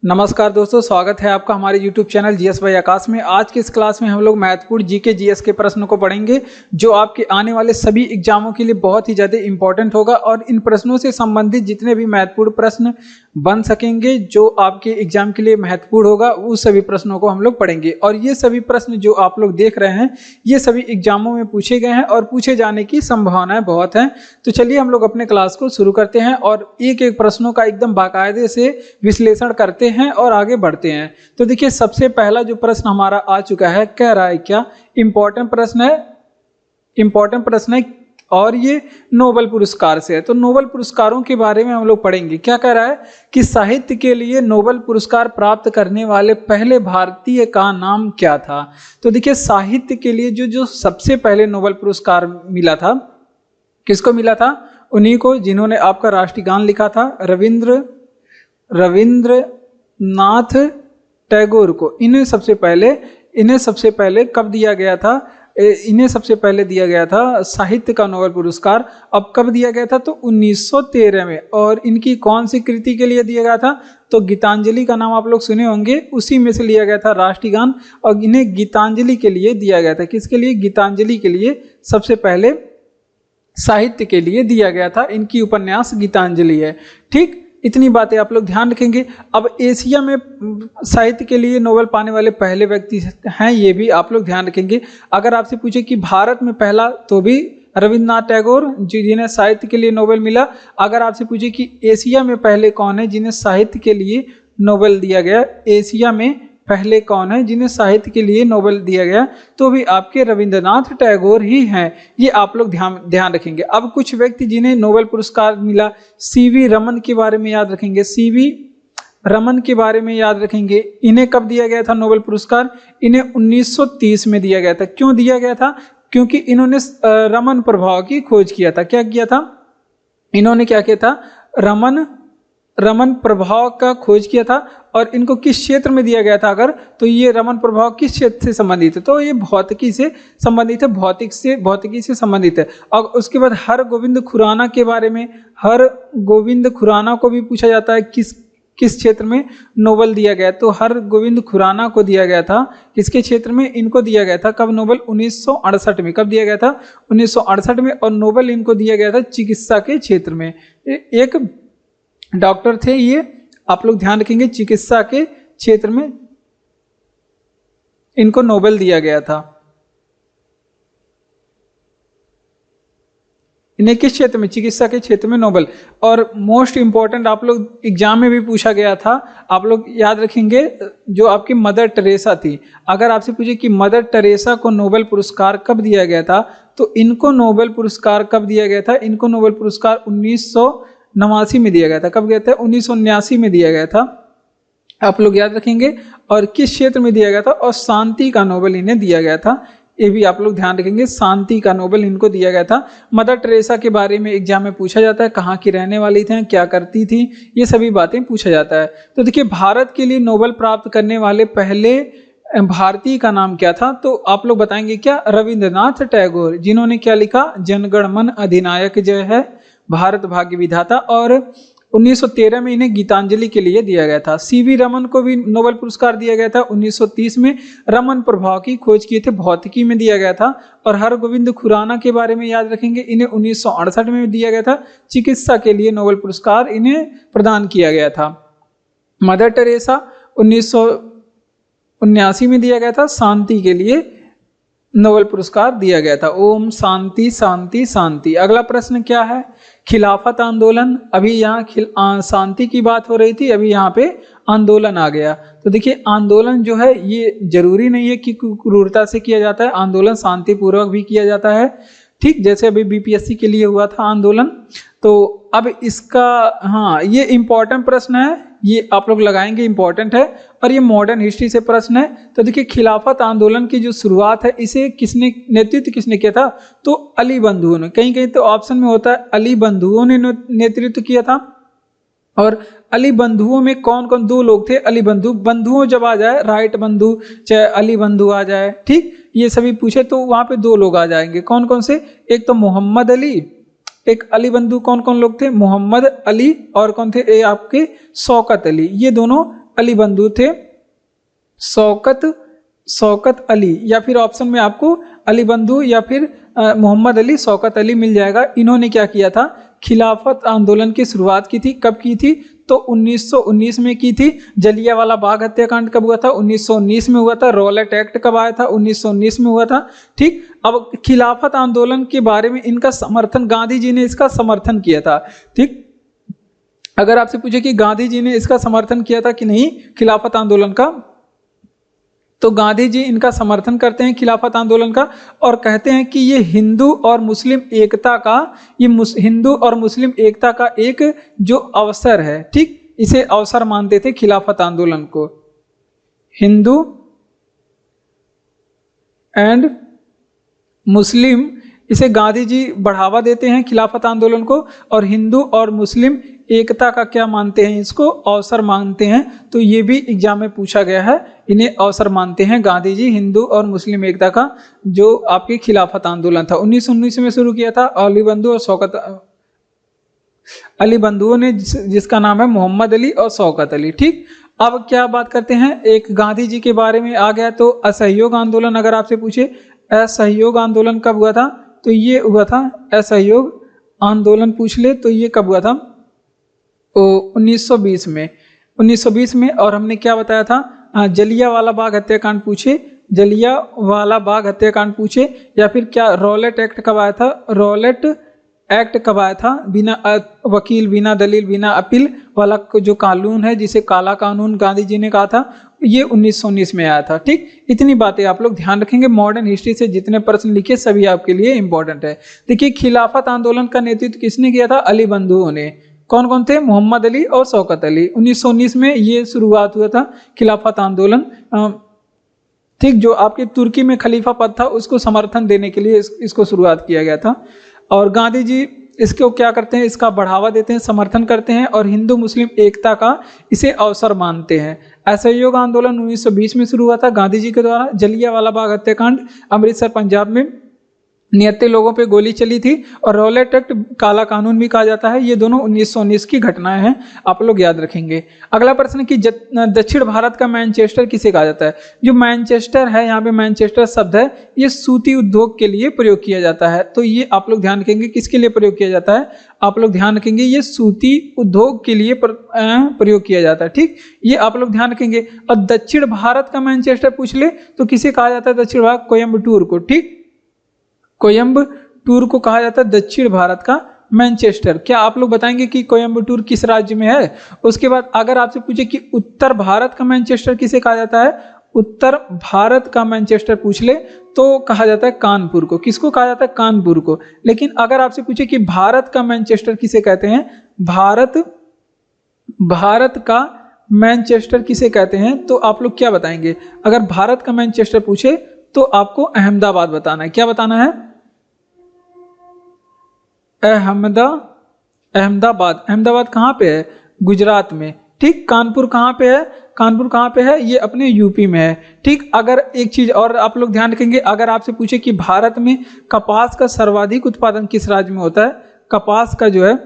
नमस्कार दोस्तों, स्वागत है आपका हमारे YouTube चैनल जीएस बाय आकाश में। आज की इस क्लास में हम लोग महत्वपूर्ण जीके जीएस के प्रश्नों को पढ़ेंगे जो आपके आने वाले सभी एग्जामों के लिए बहुत ही ज़्यादा इंपॉर्टेंट होगा। और इन प्रश्नों से संबंधित जितने भी महत्वपूर्ण प्रश्न बन सकेंगे जो आपके एग्जाम के लिए महत्वपूर्ण होगा, उस सभी प्रश्नों को हम लोग पढ़ेंगे। और ये सभी प्रश्न जो आप लोग देख रहे हैं ये सभी एग्जामों में पूछे गए हैं और पूछे जाने की संभावनाएं बहुत हैं। तो चलिए हम लोग अपने क्लास को शुरू करते हैं और एक एक प्रश्नों का एकदम बाकायदे से विश्लेषण करते हैं और आगे बढ़ते हैं। तो देखिए, सबसे पहला जो प्रश्न हमारा आ चुका है, कह रहा है क्या, इंपॉर्टेंट प्रश्न है और ये नोबेल पुरस्कार से है। तो नोबेल पुरस्कारों के बारे में हम लोग पढ़ेंगे। क्या कह रहा है कि साहित्य के लिए नोबेल पुरस्कार प्राप्त करने वाले पहले भारतीय का नाम क्या था। तो देखिए, साहित्य के लिए जो सबसे पहले नोबेल पुरस्कार मिला था, किसको मिला था? उन्हीं को जिन्होंने आपका राष्ट्रीय गान लिखा था, रविंद्रनाथ टैगोर को। इन्हें सबसे पहले कब दिया गया था? इन्हें सबसे पहले दिया गया था साहित्य का नोबेल पुरस्कार। अब कब दिया गया था? तो 1913 में। और इनकी कौन सी कृति के लिए दिया गया था? तो गीतांजलि का नाम आप लोग सुने होंगे, उसी में से लिया गया था राष्ट्रीय गान। और इन्हें गीतांजलि के लिए दिया गया था। किसके लिए? गीतांजलि के लिए सबसे पहले साहित्य के लिए दिया गया था। इनकी उपन्यास गीतांजलि है। ठीक, इतनी बातें आप लोग ध्यान रखेंगे। अब एशिया में साहित्य के लिए नोबेल पाने वाले पहले व्यक्ति हैं, ये भी आप लोग ध्यान रखेंगे। अगर आपसे पूछे कि भारत में पहला, तो भी रविंद्रनाथ टैगोर जिन्हें साहित्य के लिए नोबेल मिला। अगर आपसे पूछे कि एशिया में पहले कौन है जिन्हें साहित्य के लिए नोबेल दिया गया, एशिया में पहले कौन है जिन्हें साहित्य के लिए नोबेल दिया गया, तो भी आपके रविंद्रनाथ टैगोर ही हैं। ये आप लोग ध्यान रखेंगे। अब कुछ व्यक्ति जिन्हें नोबेल पुरस्कार मिला, सीवी रमन के बारे में याद रखेंगे। सीवी रमन के बारे में याद रखेंगे। इन्हें कब दिया गया था नोबेल पुरस्कार? इन्हें 1930 में दिया गया था। क्यों दिया गया था? क्योंकि इन्होंने रमन प्रभाव की खोज किया था। क्या किया था इन्होंने? क्या किया था? रमन प्रभाव का खोज किया था। और इनको किस क्षेत्र में दिया गया था? अगर तो ये रमन प्रभाव किस क्षेत्र से संबंधित है? तो ये भौतिकी से संबंधित है, भौतिकी से संबंधित है। और उसके बाद हर गोविंद खुराना के बारे में, हर गोविंद खुराना को भी पूछा जाता है किस क्षेत्र में नोबेल दिया गया। तो हर गोविंद खुराना को दिया गया था किसके क्षेत्र में? इनको दिया गया था कब नोबेल? 1968 में। कब दिया गया था? 1968 में। और नोबेल इनको दिया गया था चिकित्सा के क्षेत्र में। एक डॉक्टर थे ये, आप लोग ध्यान रखेंगे। चिकित्सा के क्षेत्र में इनको नोबेल दिया गया था। इन्हें किस क्षेत्र में? चिकित्सा के क्षेत्र में नोबेल। और मोस्ट इंपॉर्टेंट आप लोग एग्जाम में भी पूछा गया था, आप लोग याद रखेंगे, जो आपकी मदर टेरेसा थी। अगर आपसे पूछे कि मदर टेरेसा को नोबेल पुरस्कार कब दिया गया था, तो इनको नोबेल पुरस्कार कब दिया गया था? इनको नोबेल पुरस्कार 1989 में दिया गया था। कब गया था? 1979 में दिया गया था। आप लोग याद रखेंगे। और किस क्षेत्र में दिया गया था? और शांति का नोबेल इन्हें दिया गया था। ये भी आप लोग ध्यान रखेंगे, शांति का नोबेल इनको दिया गया था। मदर टेरेसा के बारे में एग्जाम में पूछा जाता है, कहाँ की रहने वाली थी, क्या करती थी, ये सभी बातें पूछा जाता है। तो देखिए, भारत के लिए नोबेल प्राप्त करने वाले पहले भारतीय का नाम क्या था? तो आप लोग बताएंगे क्या? रविंद्रनाथ टैगोर, जिन्होंने क्या लिखा? जनगण मन अधिनायक जय है, भारत भाग्य विधाता। और 1913 में इन्हें गीतांजलि के लिए दिया गया था। सीवी रमन को भी नोबेल पुरस्कार दिया गया था 1930 में। रमन प्रभाव की खोज किए थे, भौतिकी में दिया गया था। और हर गोविंद खुराना के बारे में याद रखेंगे, इन्हें 1968 में दिया गया था। चिकित्सा के लिए नोबेल पुरस्कार इन्हें प्रदान किया गया था। मदर टेरेसा 1979 में दिया गया था। शांति के लिए नोबेल पुरस्कार दिया गया था। ओम शांति शांति शांति। अगला प्रश्न क्या है? खिलाफत आंदोलन। अभी यहाँ शांति की बात हो रही थी, अभी यहाँ पे आंदोलन आ गया। तो देखिए, आंदोलन जो है ये जरूरी नहीं है कि क्रूरता से किया जाता है, आंदोलन शांतिपूर्वक भी किया जाता है। ठीक, जैसे अभी बीपीएससी के लिए हुआ था आंदोलन। तो अब इसका, हाँ, ये इंपॉर्टेंट प्रश्न है, ये आप लोग लगाएंगे, इंपॉर्टेंट है। और ये मॉडर्न हिस्ट्री से प्रश्न है। तो देखिए, खिलाफत आंदोलन की जो शुरुआत है, इसे नेतृत्व किसने किया था? तो अली बंधुओं ने। कहीं कहीं तो ऑप्शन में होता है अली बंधुओं ने नेतृत्व किया था। और अली बंधुओं में कौन कौन? दो लोग थे अली बंधुओं जब आ जाए, राइट बंधु चाहे अली बंधु आ जाए, ठीक, ये सभी पूछे तो वहां पे दो लोग आ जाएंगे। कौन कौन से? एक तो मोहम्मद अली, एक अली बंधु कौन कौन लोग थे? मोहम्मद अली और कौन थे? ये आपके शौकत अली। ये दोनों अली बंधु थे, शौकत अली, या फिर ऑप्शन में आपको अली बंधु या फिर मोहम्मद अली, शौकत अली मिल जाएगा। इन्होंने क्या किया था, खिलाफत आंदोलन की शुरुआत की थी। कब की थी, तो 1919 में की थी। जलियांवाला बाग हत्याकांड कब हुआ था, 1919 में हुआ था। रॉलेट एक्ट कब आया था, 1919 में हुआ था। ठीक, अब खिलाफत आंदोलन के बारे में इनका समर्थन, गांधी जी ने इसका समर्थन किया था। ठीक, अगर आपसे पूछे कि गांधी जी ने इसका समर्थन किया था कि नहीं खिलाफत आंदोलन का, तो गांधी जी इनका समर्थन करते हैं खिलाफत आंदोलन का, और कहते हैं कि ये हिंदू और मुस्लिम एकता का, ये हिंदू और मुस्लिम एकता का एक जो अवसर है, ठीक, इसे अवसर मानते थे खिलाफत आंदोलन को। हिंदू एंड मुस्लिम, इसे गांधी जी बढ़ावा देते हैं खिलाफत आंदोलन को, और हिंदू और मुस्लिम एकता का क्या मानते हैं, इसको अवसर मानते हैं। तो ये भी एग्जाम में पूछा गया है, इन्हें अवसर मानते हैं गांधी जी हिंदू और मुस्लिम एकता का, जो आपके खिलाफत आंदोलन था 1919 में शुरू किया था। अली बंधु और शौकत अली बंधुओं ने, जिसका नाम है मोहम्मद अली और शौकत अली। ठीक, अब क्या बात करते हैं, एक गांधी जी के बारे में आ गया तो असहयोग आंदोलन, अगर आपसे पूछे असहयोग आंदोलन कब हुआ था, तो ये हुआ था असहयोग आंदोलन पूछ ले तो ये कब हुआ था, 1920 में, 1920 में। और हमने क्या बताया था, जलियांवाला बाग हत्याकांड पूछे, जलियांवाला बाग हत्याकांड पूछे, या फिर क्या रॉलेट एक्ट कब आया था, रॉलेट एक्ट कब आया था, बिना वकील, बिना दलील, बिना अपील वाला जो कानून है, जिसे काला कानून गांधी जी ने कहा था, ये 1919 में आया था। ठीक, इतनी बातें आप लोग ध्यान रखेंगे। मॉडर्न हिस्ट्री से जितने प्रश्न लिखे सभी आपके लिए इंपॉर्टेंट है। देखिए, खिलाफत आंदोलन का नेतृत्व किसने किया था, अली बंधुओं ने। कौन कौन थे, मोहम्मद अली और शौकत अली। 1919 में ये शुरुआत हुआ था खिलाफत आंदोलन। ठीक, जो आपके तुर्की में खलीफा पद था उसको समर्थन देने के लिए इसको शुरुआत किया गया था, और गांधी जी इसको क्या करते हैं, इसका बढ़ावा देते हैं, समर्थन करते हैं, और हिंदू मुस्लिम एकता का इसे अवसर मानते हैं। असहयोग आंदोलन 1920 में शुरू हुआ था गांधी जी के द्वारा। जलियांवाला बाग हत्याकांड अमृतसर पंजाब में निहत्थे लोगों पे गोली चली थी, और रॉलेट एक्ट काला कानून भी कहा जाता है। ये दोनों 1919 की घटनाएं हैं, आप लोग याद रखेंगे। अगला प्रश्न कि दक्षिण भारत का मैनचेस्टर किसे कहा जाता है। जो मैनचेस्टर है, यहाँ पे मैनचेस्टर शब्द है, ये सूती उद्योग के लिए प्रयोग किया जाता है। तो ये आप लोग ध्यान रखेंगे, किसके लिए प्रयोग किया जाता है, आप लोग ध्यान रखेंगे, ये सूती उद्योग के लिए प्रयोग किया जाता है। ठीक, ये आप लोग ध्यान रखेंगे। और दक्षिण भारत का मैनचेस्टर पूछ ले तो किसे कहा जाता है, दक्षिण भारत, कोयम्बटूर को। ठीक, कोयम्बटूर को कहा जाता है दक्षिण भारत का मैनचेस्टर। क्या आप लोग बताएंगे कि कोयम्बटूर किस राज्य में है। उसके बाद अगर आपसे पूछे कि उत्तर भारत का मैनचेस्टर किसे कहा जाता है, उत्तर भारत का मैनचेस्टर पूछ ले तो कहा जाता है कानपुर को। किसको कहा जाता है, कानपुर को। लेकिन अगर आपसे पूछे कि भारत का मैनचेस्टर किसे कहते हैं, भारत का मैनचेस्टर किसे कहते हैं, तो आप लोग क्या बताएंगे। अगर भारत का मैनचेस्टर पूछे तो आपको अहमदाबाद बताना है। क्या बताना है, अहमदाबाद। अहमदाबाद कहाँ पे है, गुजरात में। ठीक, कानपुर कहाँ पे है, कानपुर कहाँ पे है, ये अपने यूपी में है। ठीक, अगर एक चीज और आप लोग ध्यान रखेंगे, अगर आपसे पूछे कि भारत में कपास का सर्वाधिक उत्पादन किस राज्य में होता है, कपास का जो है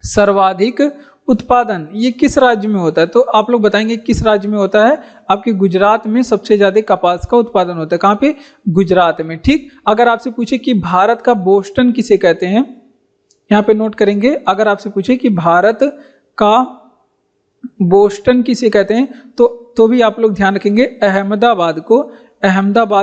सर्वाधिक उत्पादन ये किस राज्य में होता है, तो आप लोग बताएंगे किस राज्य में होता है। आपके गुजरात में सबसे ज्यादा कपास का उत्पादन होता है। कहाँ पे, गुजरात में। ठीक, अगर आपसे पूछे कि भारत का बोस्टन किसे कहते हैं, यहाँ पे नोट करेंगे। अगर आपसे पूछे कि भारत का बोस्टन किसे कहते हैं, तो भी आप लोग ध्यान रखेंगे अहमदाबाद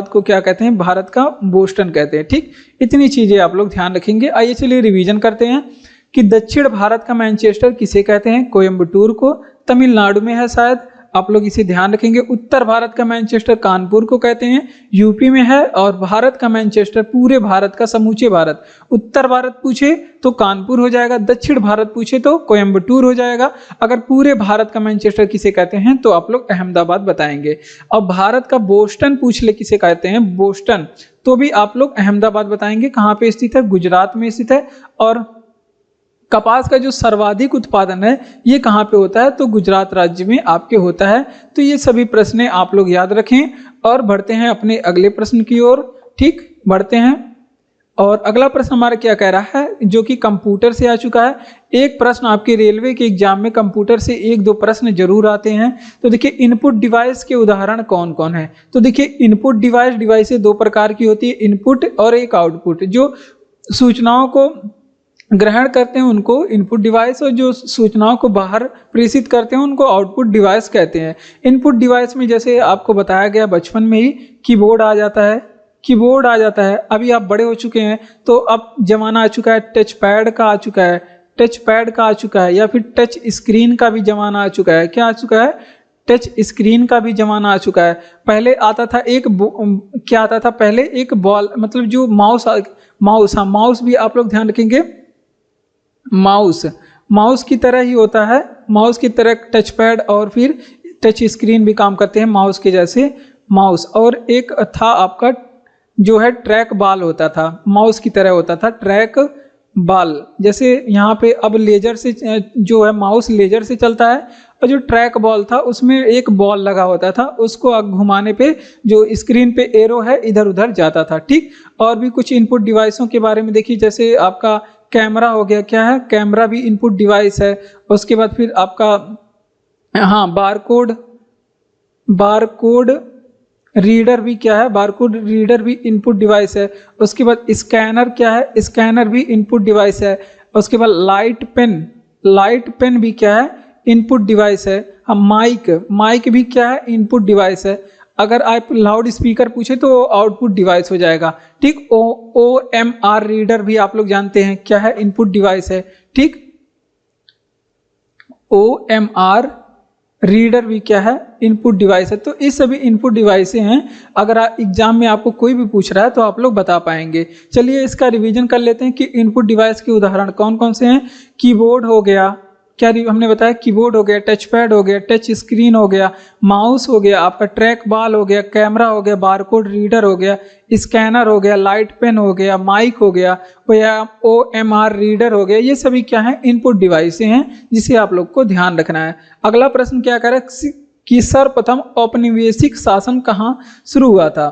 को क्या कहते हैं, भारत का बोस्टन कहते हैं। ठीक, इतनी चीजें आप लोग ध्यान रखेंगे। आइए चलिए रिवीजन करते हैं कि दक्षिण भारत का मैनचेस्टर किसे कहते हैं, कोयम्बटूर को। तमिलनाडु में है शायद, आप लोग इसे ध्यान रखेंगे। उत्तर भारत का मैनचेस्टर कानपुर को कहते हैं, यूपी में है। और भारत का मैनचेस्टर पूरे भारत का, समूचे भारत, उत्तर भारत पूछे तो कानपुर हो जाएगा, दक्षिण भारत पूछे तो कोयम्बटूर हो जाएगा। अगर पूरे भारत का मैनचेस्टर किसे कहते हैं तो आप लोग अहमदाबाद बताएंगे। और भारत का बोस्टन पूछ ले किसे कहते हैं, बोस्टन, तो भी आप लोग अहमदाबाद बताएंगे। कहाँ पे स्थित है, गुजरात में स्थित है। और कपास का जो सर्वाधिक उत्पादन है ये कहाँ पे होता है, तो गुजरात राज्य में आपके होता है। तो ये सभी प्रश्न आप लोग याद रखें और बढ़ते हैं अपने अगले प्रश्न की ओर। ठीक, बढ़ते हैं और अगला प्रश्न हमारा क्या कह रहा है, जो कि कंप्यूटर से आ चुका है। एक प्रश्न आपके रेलवे के एग्जाम में कंप्यूटर से 1-2 प्रश्न जरूर आते हैं। तो देखिए इनपुट डिवाइस के उदाहरण कौन कौन है। तो देखिए इनपुट डिवाइस 2 प्रकार की होती है, इनपुट और एक आउटपुट। जो सूचनाओं को ग्रहण करते हैं उनको इनपुट डिवाइस, और जो सूचनाओं को बाहर प्रेषित करते हैं उनको आउटपुट डिवाइस कहते हैं। इनपुट डिवाइस में जैसे आपको बताया गया बचपन में ही कीबोर्ड आ जाता है, कीबोर्ड आ जाता है। अभी आप बड़े हो चुके हैं तो अब जमाना आ चुका है टच पैड का आ चुका है, टच पैड का आ चुका है, या फिर टच स्क्रीन का भी जमाना आ चुका है। क्या आ चुका है, टच स्क्रीन का भी जमाना आ चुका है। पहले आता था क्या आता था पहले, एक बॉल, मतलब जो माउस, हाँ माउस भी आप लोग ध्यान रखेंगे, माउस की तरह ही होता है, माउस की तरह टच पैड और फिर टच स्क्रीन भी काम करते हैं माउस के जैसे माउस। और एक था आपका जो है ट्रैक बॉल होता था, माउस की तरह होता था ट्रैक बॉल। जैसे यहाँ पे अब लेजर से जो है माउस लेजर से चलता है, और जो ट्रैक बॉल था उसमें एक बॉल लगा होता था, उसको घुमाने पे जो स्क्रीन पे एरो है इधर उधर जाता था। ठीक, और भी कुछ इनपुट डिवाइसों के बारे में देखिए, जैसे आपका कैमरा हो गया, क्या है, कैमरा भी इनपुट डिवाइस है। उसके बाद फिर आपका हाँ बारकोड रीडर भी क्या है, बारकोड रीडर भी इनपुट डिवाइस है। उसके बाद स्कैनर क्या है, स्कैनर भी इनपुट डिवाइस है। उसके बाद लाइट पेन भी क्या है, इनपुट डिवाइस है। हम माइक भी क्या है, इनपुट डिवाइस है। अगर आप लाउड स्पीकर पूछे तो आउटपुट डिवाइस हो जाएगा। ठीक, OMR रीडर भी आप लोग जानते हैं क्या है, इनपुट डिवाइस है। ठीक, OMR रीडर भी क्या है, इनपुट डिवाइस है। तो ये सभी इनपुट डिवाइस हैं। अगर एग्जाम में आपको कोई भी पूछ रहा है तो आप लोग बता पाएंगे। चलिए इसका रिवीजन कर लेते हैं कि इनपुट डिवाइस के उदाहरण कौन कौन से हैं। कीबोर्ड हो गया, क्या हमने बताया, कीबोर्ड हो गया, टच पैड हो गया, टच स्क्रीन हो गया, माउस हो गया, आपका ट्रैक बॉल हो गया, कैमरा हो गया, बारकोड रीडर हो गया, स्कैनर हो गया, लाइट पेन हो गया, माइक हो गया, या OMR रीडर हो गया। ये सभी क्या है, इनपुट डिवाइस हैं जिसे आप लोग को ध्यान रखना है। अगला प्रश्न क्या कह रहा है कि सर्वप्रथम औपनिवेशिक शासन कहाँ शुरू हुआ था।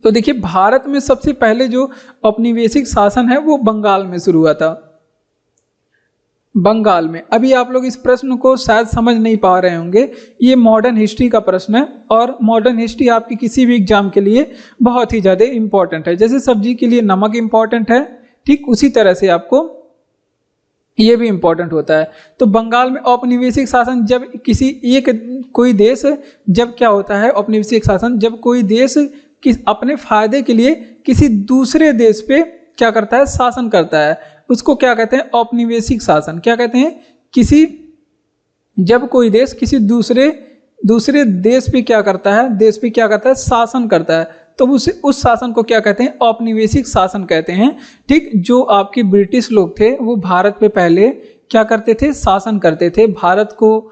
तो देखिए भारत में सबसे पहले जो औपनिवेशिक शासन है वो बंगाल में शुरू हुआ था, बंगाल में। अभी आप लोग इस प्रश्न को शायद समझ नहीं पा रहे होंगे, ये मॉडर्न हिस्ट्री का प्रश्न है, और मॉडर्न हिस्ट्री आपकी किसी भी एग्जाम के लिए बहुत ही ज़्यादा इंपॉर्टेंट है। जैसे सब्जी के लिए नमक इंपॉर्टेंट है, ठीक उसी तरह से आपको ये भी इंपॉर्टेंट होता है। तो बंगाल में औपनिवेशिक शासन, जब कोई देश, जब क्या होता है औपनिवेशिक शासन, जब कोई देश अपने फायदे के लिए किसी दूसरे देश पे क्या करता है, शासन करता है, उसको क्या कहते हैं, औपनिवेशिक शासन। क्या कहते हैं, जब कोई देश किसी दूसरे देश पे क्या करता है, शासन करता है, तो उस शासन को क्या कहते हैं, औपनिवेशिक शासन कहते हैं। ठीक, जो आपके ब्रिटिश लोग थे वो भारत पे पहले क्या करते थे, शासन करते थे, भारत को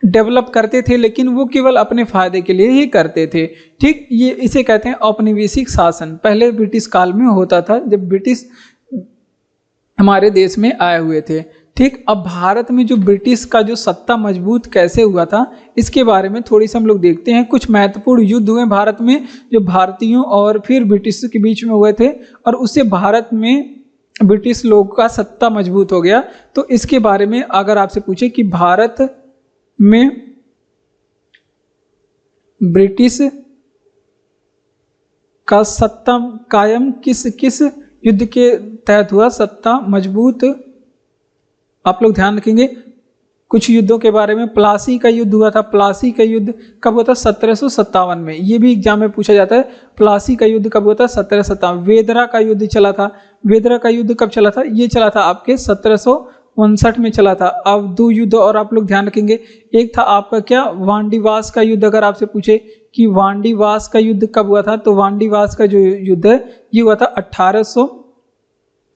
डेवलप करते थे, लेकिन वो केवल अपने फायदे के लिए ही करते थे। ठीक, ये इसे कहते हैं औपनिवेशिक शासन। पहले ब्रिटिश काल में होता था, जब ब्रिटिश हमारे देश में आए हुए थे। ठीक, अब भारत में जो ब्रिटिश का जो सत्ता मजबूत कैसे हुआ था, इसके बारे में थोड़ी सी हम लोग देखते हैं। कुछ महत्वपूर्ण युद्ध हुए भारत में, जो भारतीयों और फिर ब्रिटिश के बीच में हुए थे, और उससे भारत में ब्रिटिश लोग का सत्ता मजबूत हो गया। तो इसके बारे में अगर आपसे पूछे कि भारत में ब्रिटिश का सत्ता कायम किस युद्ध के तहत हुआ, सत्ता मजबूत, आप लोग ध्यान रखेंगे कुछ युद्धों के बारे में। प्लासी का युद्ध हुआ था, प्लासी का युद्ध कब हुआ था, 1757 में। ये भी एग्जाम में पूछा जाता है, प्लासी का युद्ध कब हुआ था, 1757। वेदरा का युद्ध चला था, वेदरा का युद्ध कब चला था, ये चला था आपके 1759 में चला था। अब 2 युद्ध और आप लोग ध्यान रखेंगे, एक था आपका क्या, वांडीवास का युद्ध। अगर आपसे पूछे कि वांडीवास का युद्ध कब हुआ था, तो वांडीवास का जो युद्ध है ये हुआ था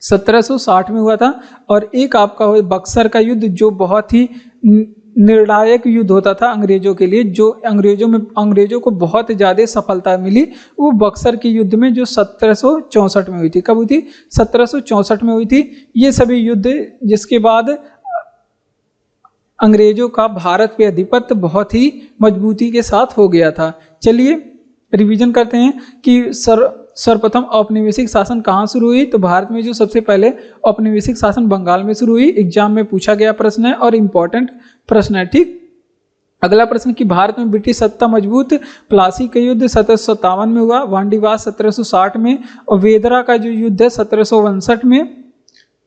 1760 में हुआ था। और एक आपका बक्सर का युद्ध, जो बहुत ही निर्णायक युद्ध होता था अंग्रेजों के लिए, जो अंग्रेजों को बहुत ज़्यादा सफलता मिली, वो बक्सर के युद्ध में, जो 1764 में हुई थी। कब हुई थी, 1764 में हुई थी। ये सभी युद्ध जिसके बाद अंग्रेजों का भारत पे आधिपत्य बहुत ही मजबूती के साथ हो गया था। चलिए रिवीजन करते हैं कि सर्वप्रथम औपनिवेशिक शासन कहाँ शुरू हुई? तो भारत में जो सबसे पहले औपनिवेशिक शासन बंगाल में शुरू हुई। एग्जाम में पूछा गया प्रश्न है और इंपॉर्टेंट प्रश्न है। ठीक, अगला प्रश्न कि भारत में ब्रिटिश सत्ता मजबूत। प्लासी का युद्ध 1757 में हुआ, वांडीवास 1760 में, और वेदरा का जो युद्ध है 1759 में,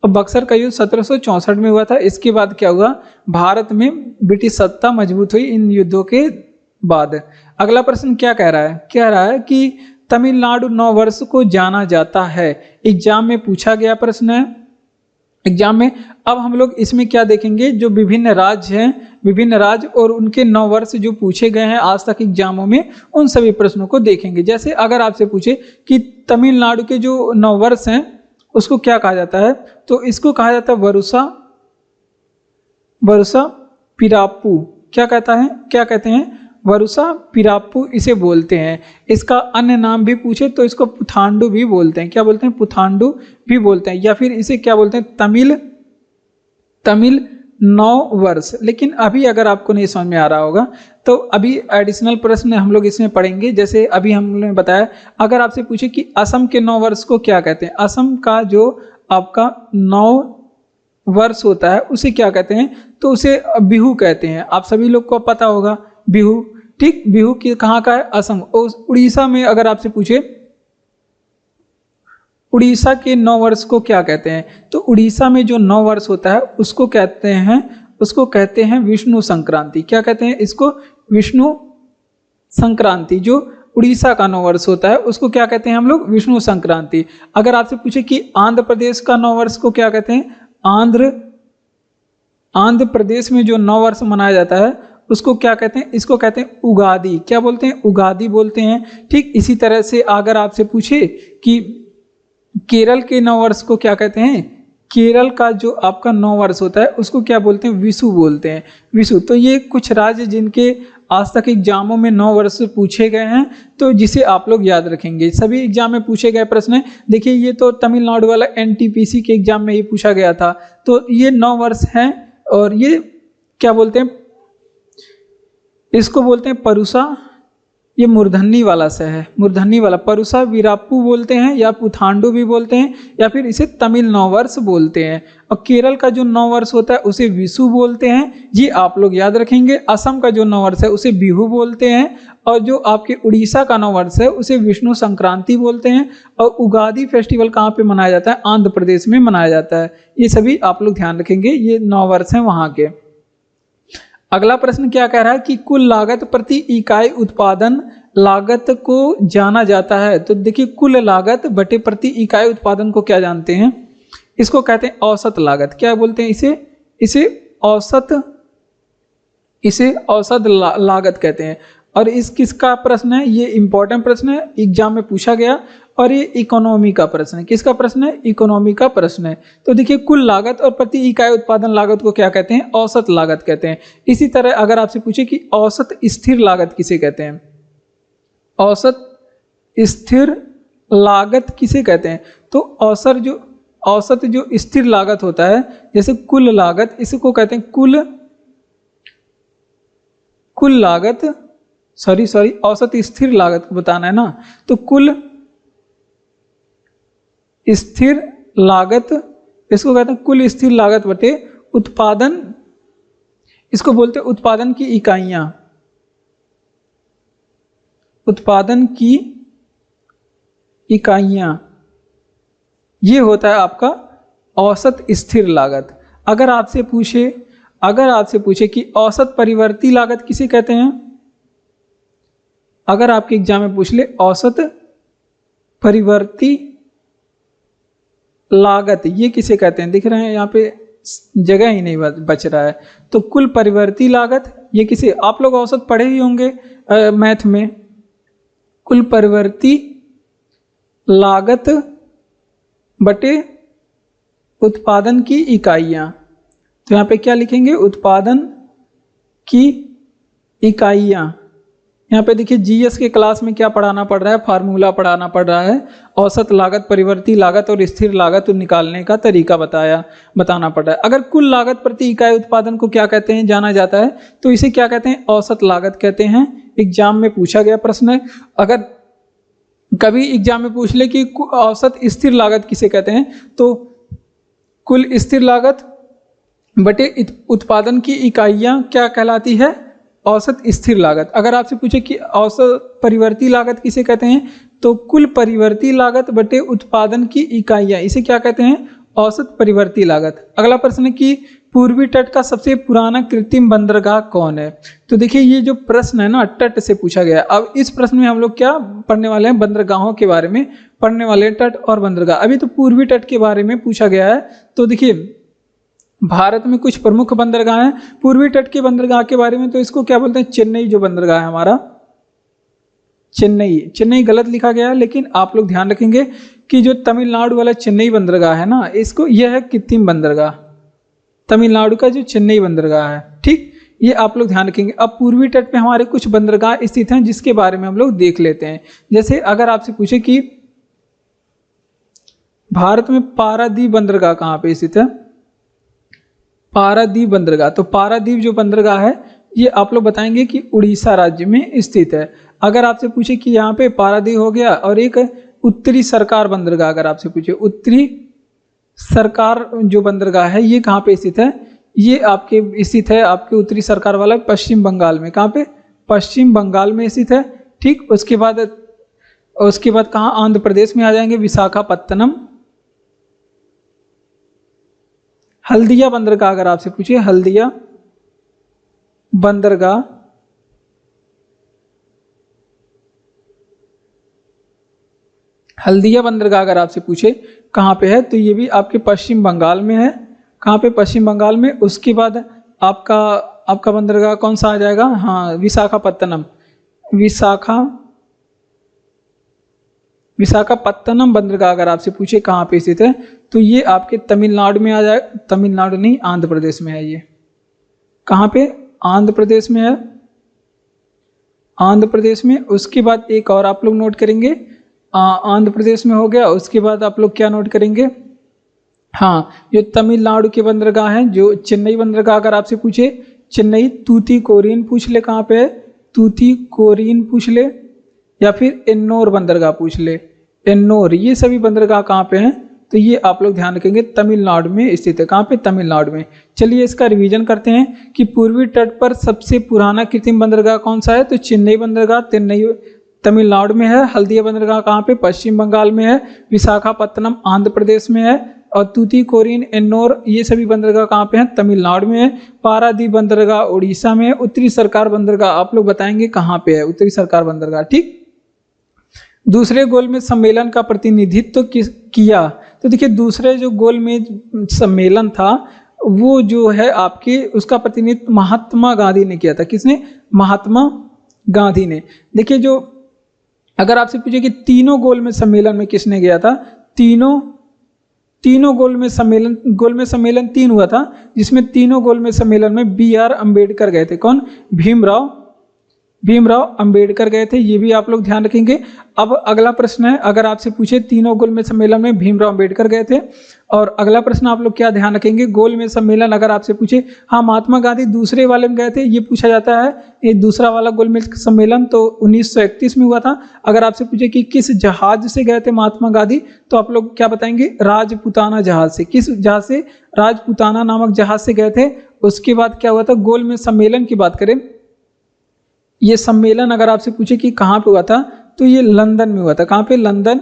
और बक्सर का युद्ध 1764 में हुआ था। इसके बाद क्या हुआ? भारत में ब्रिटिश सत्ता मजबूत हुई इन युद्धों के बाद। अगला प्रश्न क्या कह रहा है? कह रहा है कि तमिलनाडु नववर्ष को जाना जाता है। एग्जाम में पूछा गया प्रश्न है एग्जाम में। अब हम लोग इसमें क्या देखेंगे, जो विभिन्न राज्य हैं, विभिन्न राज्य और उनके नववर्ष जो पूछे गए हैं आज तक एग्जामों में, उन सभी प्रश्नों को देखेंगे। जैसे अगर आपसे पूछे कि तमिलनाडु के जो नववर्ष हैं उसको क्या कहा जाता है, तो इसको कहा जाता है वरुसा पिराप्पू। क्या कहते हैं? वरुसा पिराप्पू इसे बोलते हैं। इसका अन्य नाम भी पूछे तो इसको पुथांडु भी बोलते हैं। क्या बोलते हैं? पुथांडु भी बोलते हैं, या फिर इसे क्या बोलते हैं? तमिल नव वर्ष। लेकिन अभी अगर आपको नहीं समझ में आ रहा होगा तो अभी एडिशनल प्रश्न हम लोग इसमें पढ़ेंगे। जैसे अभी हमने बताया, अगर आपसे पूछे कि असम के नव वर्ष को क्या कहते हैं, असम का जो आपका नव वर्ष होता है उसे क्या कहते हैं, तो उसे बिहू कहते हैं। आप सभी लोग को पता होगा बिहू। ठीक, बिहू की कहाँ का है? असम। उड़ीसा में अगर आपसे पूछे उड़ीसा के नव वर्ष को क्या कहते हैं, तो उड़ीसा में जो नव वर्ष होता है उसको कहते हैं विष्णु संक्रांति। क्या कहते हैं इसको? विष्णु संक्रांति। जो उड़ीसा का नव वर्ष होता है उसको क्या कहते हैं हम लोग? विष्णु संक्रांति। अगर आपसे पूछे कि आंध्र प्रदेश का नव वर्ष को क्या कहते हैं, आंध्र प्रदेश में जो नव वर्ष मनाया जाता है उसको क्या कहते हैं? इसको कहते हैं उगादी। क्या बोलते हैं? उगादी बोलते हैं। ठीक, इसी तरह से अगर आपसे पूछे कि केरल के नव वर्ष को क्या कहते हैं, केरल का जो आपका नव वर्ष होता है उसको क्या बोलते हैं? विशु बोलते हैं, विशु। तो ये कुछ राज्य जिनके आज तक एग्जामों में नव वर्ष पूछे गए हैं, तो जिसे आप लोग याद रखेंगे। सभी एग्जाम में पूछे गए प्रश्न है। देखिए ये तो तमिलनाडु वाला एनटीपीसी के एग्जाम में ये पूछा गया था। तो ये नव वर्ष है और ये क्या बोलते हैं? इसको बोलते हैं परुसा। ये मूर्धन्य वाला से है, मूर्धन्य वाला। परुसा वीराप्पू बोलते हैं या पुथांडु भी बोलते हैं, या फिर इसे तमिल नववर्ष बोलते हैं। और केरल का जो नववर्ष होता है उसे विशु बोलते हैं, जी आप लोग याद रखेंगे। असम का जो नववर्ष है उसे बिहू बोलते हैं, और जो आपके उड़ीसा का नववर्ष है उसे विष्णु संक्रांति बोलते हैं। और उगादी फेस्टिवल कहाँ पे मनाया जाता है? आंध्र प्रदेश में मनाया जाता है। ये सभी आप लोग ध्यान रखेंगे, ये नववर्ष हैं वहाँ के। अगला प्रश्न क्या कह रहा है कि कुल लागत प्रति इकाई उत्पादन लागत को जाना जाता है। तो देखिए कुल लागत बटे प्रति इकाई उत्पादन को क्या जानते हैं? इसको कहते हैं औसत लागत। क्या बोलते हैं इसे औसत लागत कहते हैं। और इस किसका प्रश्न है? ये इंपॉर्टेंट प्रश्न है, एग्जाम में पूछा गया, और ये इकोनॉमी का प्रश्न है। किसका प्रश्न है? इकोनॉमी का प्रश्न है। तो देखिए कुल लागत और प्रति इकाई उत्पादन लागत को क्या कहते हैं? औसत लागत कहते हैं। इसी तरह अगर आपसे पूछे कि औसत स्थिर लागत किसे कहते हैं, औसत स्थिर लागत किसे कहते हैं, तो औसत जो स्थिर लागत होता है, जैसे कुल लागत, इसको कहते हैं कुल लागत, औसत स्थिर लागत को बताना है ना, तो कुल स्थिर लागत, इसको कहते हैं कुल स्थिर लागत बटे उत्पादन, इसको बोलते हैं उत्पादन की इकाइयां, उत्पादन की इकाइयां, ये होता है आपका औसत स्थिर लागत। अगर आपसे पूछे कि औसत परिवर्ती लागत किसे कहते हैं, अगर आपके एग्जाम में पूछ ले औसत परिवर्ती लागत ये किसे कहते हैं, दिख रहे हैं यहाँ पे जगह ही नहीं बच रहा है, तो कुल परिवर्ती लागत ये किसे, आप लोग औसत पढ़े ही होंगे मैथ में, कुल परिवर्ती लागत बटे उत्पादन की इकाइयां। तो यहाँ पे क्या लिखेंगे, उत्पादन की इकाइयां। यहाँ पे देखिए जीएस के क्लास में क्या पढ़ाना पड़ रहा है, फार्मूला पढ़ाना पड़ रहा है, औसत लागत, परिवर्ती लागत और स्थिर लागत निकालने का तरीका बताना पड़ रहा है। अगर कुल लागत प्रति इकाई उत्पादन को क्या कहते हैं जाना जाता है, तो इसे क्या कहते हैं, औसत लागत कहते हैं। एग्जाम में पूछा गया प्रश्न है। अगर कभी एग्जाम में पूछ ले कि औसत स्थिर लागत किसे कहते हैं, तो कुल स्थिर लागत बटे उत्पादन की इकाइयां क्या कहलाती है, औसत स्थिर लागत। अगर आपसे पूछे कि औसत परिवर्ती लागत किसे कहते हैं, तो कुल परिवर्ती लागत बटे उत्पादन की इकाइयां, इसे क्या कहते हैं, औसत परिवर्ती लागत। अगला प्रश्न है कि पूर्वी तट का सबसे पुराना कृत्रिम बंदरगाह कौन है। तो देखिए ये जो प्रश्न है ना, तट से पूछा गया। अब इस प्रश्न में हम लोग क्या पढ़ने वाले हैं, बंदरगाहों के बारे में पढ़ने वाले हैं, तट और बंदरगाह। अभी तो पूर्वी तट के बारे में पूछा गया है। तो देखिए भारत में कुछ प्रमुख बंदरगाह हैं। पूर्वी तट के बंदरगाह के बारे में तो इसको क्या बोलते हैं, चेन्नई जो बंदरगाह है हमारा, चेन्नई गलत लिखा गया है, लेकिन आप लोग ध्यान रखेंगे कि जो तमिलनाडु वाला चेन्नई बंदरगाह है ना, इसको यह है कृत्रिम बंदरगाह, तमिलनाडु का जो चेन्नई बंदरगाह है, ठीक, ये आप लोग ध्यान रखेंगे। अब पूर्वी तट पे हमारे कुछ बंदरगाह स्थित हैं जिसके बारे में हम लोग देख लेते हैं। जैसे अगर आपसे पूछे कि भारत में पारादीप बंदरगाह कहाँ पे स्थित है, पारादीप बंदरगाह, तो पारादीप जो बंदरगाह है ये आप लोग बताएंगे कि उड़ीसा राज्य में स्थित है। अगर आपसे पूछे कि यहाँ पे पारादीप हो गया, और एक उत्तरी सरकार बंदरगाह, अगर आपसे पूछे उत्तरी सरकार जो बंदरगाह है ये कहाँ पे स्थित है, ये आपके स्थित है आपके उत्तरी सरकार वाला पश्चिम बंगाल में। कहाँ पे, पश्चिम बंगाल में स्थित है, ठीक। उसके बाद कहाँ, आंध्र प्रदेश में आ जाएंगे, विशाखापत्तनम। हल्दिया बंदरगाह अगर आपसे पूछिए, हल्दिया बंदरगाह अगर आपसे पूछे कहाँ पे है, तो ये भी आपके पश्चिम बंगाल में है। कहाँ पे, पश्चिम बंगाल में। उसके बाद आपका बंदरगाह कौन सा आ जाएगा, हाँ विशाखापत्तनम, विशाखापत्तनम बंदरगाह अगर आपसे पूछे कहाँ पे स्थित है, तो ये आपके तमिलनाडु में आ जाए, तमिलनाडु नहीं आंध्र प्रदेश में है। ये कहाँ पे, आंध्र प्रदेश में है, आंध्र प्रदेश में। उसके बाद एक और आप लोग नोट करेंगे, आंध्र प्रदेश में हो गया। उसके बाद आप लोग क्या नोट करेंगे, हाँ जो तमिलनाडु के बंदरगाह हैं, जो चेन्नई बंदरगाह अगर आपसे पूछे, चेन्नई, तूतीकोरिन पूछ ले कहाँ पे है, तूतीकोरिन पूछ ले, या फिर एन्नोर बंदरगाह पूछ ले, एन्नोर, ये सभी बंदरगाह कहाँ पे हैं, तो ये आप लोग ध्यान रखेंगे तमिलनाडु में स्थित है। कहाँ पे, तमिलनाडु में। चलिए इसका रिवीजन करते हैं कि पूर्वी तट पर सबसे पुराना कृत्रिम बंदरगाह कौन सा है, तो चेन्नई बंदरगाह तमिलनाडु में है। हल्दिया बंदरगाह कहाँ पे, पश्चिम बंगाल में है। विशाखापत्तनम आंध्र प्रदेश में है। और तूतीकोरिन, एन्नोर, ये सभी बंदरगाह कहाँ पे हैं, तमिलनाडु में है। पारादीप बंदरगाह उड़ीसा में है। उत्तरी सरकार बंदरगाह आप लोग बताएंगे कहाँ पे है, उत्तरी सरकार बंदरगाह, ठीक। दूसरे गोलमेज सम्मेलन का प्रतिनिधित्व किया, तो देखिए दूसरे जो गोलमेज सम्मेलन था वो जो है आपके, उसका प्रतिनिधित्व महात्मा गांधी ने किया था। किसने, महात्मा गांधी ने। देखिए जो अगर आपसे पूछे कि तीनों गोलमेज सम्मेलन में किसने गया था, तीनों गोलमेज सम्मेलन 3 हुआ था, जिसमें तीनों गोलमेज सम्मेलन में BR अम्बेडकर गए थे। कौन, भीमराव अंबेडकर गए थे, ये भी आप लोग ध्यान रखेंगे। अब अगला प्रश्न है, अगर आपसे पूछे तीनों गोलमेज सम्मेलन में भीमराव अंबेडकर गए थे, और अगला प्रश्न आप लोग क्या ध्यान रखेंगे, गोलमेज सम्मेलन अगर आपसे पूछे, हाँ महात्मा गांधी दूसरे वाले में गए थे, ये पूछा जाता है। ये दूसरा वाला गोलमेज सम्मेलन तो 1931 में हुआ था। अगर आपसे पूछे कि किस जहाज से गए थे महात्मा गांधी, तो आप लोग क्या बताएंगे, राजपुताना जहाज से। किस जहाज से, राजपुताना नामक जहाज से गए थे। उसके बाद क्या हुआ था, गोलमेज सम्मेलन की बात करें, ये सम्मेलन अगर आपसे पूछे कि कहाँ पे हुआ था, तो ये लंदन में हुआ था। कहाँ पे, लंदन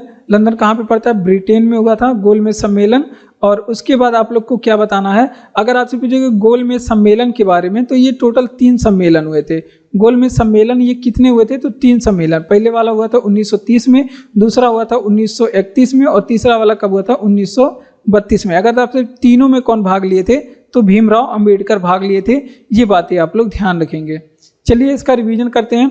कहाँ पे पड़ता है, ब्रिटेन में हुआ था गोलमेज सम्मेलन। और उसके बाद आप लोग को क्या बताना है, अगर आपसे पूछे गोलमेज सम्मेलन के बारे में, तो ये टोटल 3 सम्मेलन हुए थे। गोलमेज सम्मेलन ये कितने हुए थे, तो 3 सम्मेलन। पहले वाला हुआ था 1930 में, दूसरा हुआ था 1931 में, और तीसरा वाला कब हुआ था, 1932 में। अगर आपसे तीनों में कौन भाग लिए थे, तो भीमराव अंबेडकर भाग लिए थे। ये बातें आप लोग ध्यान रखेंगे। चलिए इसका रिवीजन करते हैं।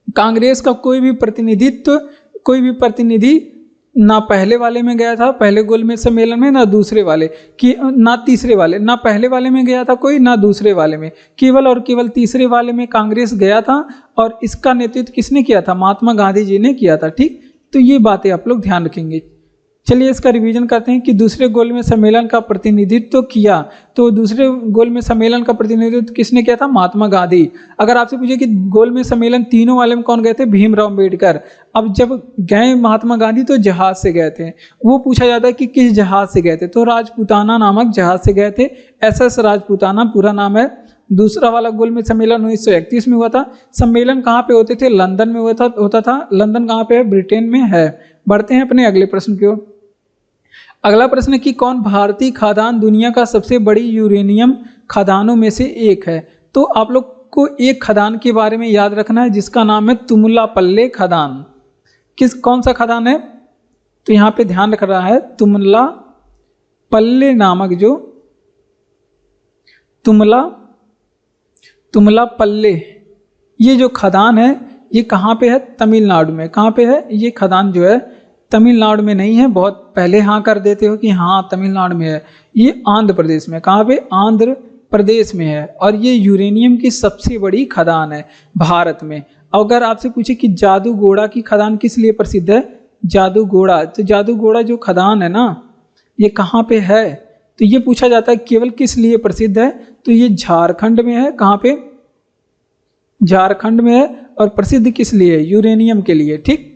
कांग्रेस का कोई भी प्रतिनिधि ना पहले वाले में गया था, पहले गोलमेज सम्मेलन में, ना दूसरे वाले कि ना तीसरे वाले, ना पहले वाले में गया था कोई, ना दूसरे वाले में, केवल और केवल तीसरे वाले में कांग्रेस गया था। और इसका नेतृत्व किसने किया था, महात्मा गांधी जी ने किया था, ठीक। तो ये बातें आप लोग ध्यान रखेंगे। चलिए इसका रिवीजन करते हैं कि दूसरे गोलमेज सम्मेलन का प्रतिनिधित्व किया। तो दूसरे गोलमेज सम्मेलन का प्रतिनिधित्व किसने किया था? महात्मा गांधी। अगर आपसे पूछे कि गोलमेज सम्मेलन तीनों वाले में कौन गए थे? भीमराव अम्बेडकर। अब जब गए महात्मा गांधी तो जहाज से गए थे। वो पूछा जाता है कि किस जहाज से गए थे, तो राजपूताना नामक जहाज से गए थे। SS राजपूताना पूरा नाम है। दूसरा वाला गोलमेज सम्मेलन 1931 में हुआ था। सम्मेलन कहाँ पे होते थे? लंदन में होता था। लंदन कहाँ पे है? ब्रिटेन में है। बढ़ते हैं अपने अगले प्रश्न की ओर। अगला प्रश्न है कि कौन भारतीय खदान दुनिया का सबसे बड़ी यूरेनियम खदानों में से एक है? तो आप लोग को एक खदान के बारे में याद रखना है जिसका नाम है तुमलापल्ले खदान। कौन सा खदान है? तो यहाँ पे ध्यान रख रहा है तुमलापल्ले नामक जो तुमलापल्ले ये जो खदान है ये कहाँ पे है? तमिलनाडु में। कहाँ पे है ये खदान? जो है तमिलनाडु में नहीं है। बहुत पहले हाँ कर देते हो कि हाँ तमिलनाडु में है। ये आंध्र प्रदेश में। कहाँ पे? आंध्र प्रदेश में है। और ये यूरेनियम की सबसे बड़ी खदान है भारत में। अगर आपसे पूछे कि जादूगोड़ा की खदान किस लिए प्रसिद्ध है? जादूगोड़ा, तो जादूगोड़ा जो खदान है ना ये कहाँ पे है? तो ये पूछा जाता है केवल किस लिए प्रसिद्ध है? तो ये झारखंड में है। कहाँ पे? झारखंड में है। और प्रसिद्ध किस लिए? यूरेनियम के लिए। ठीक,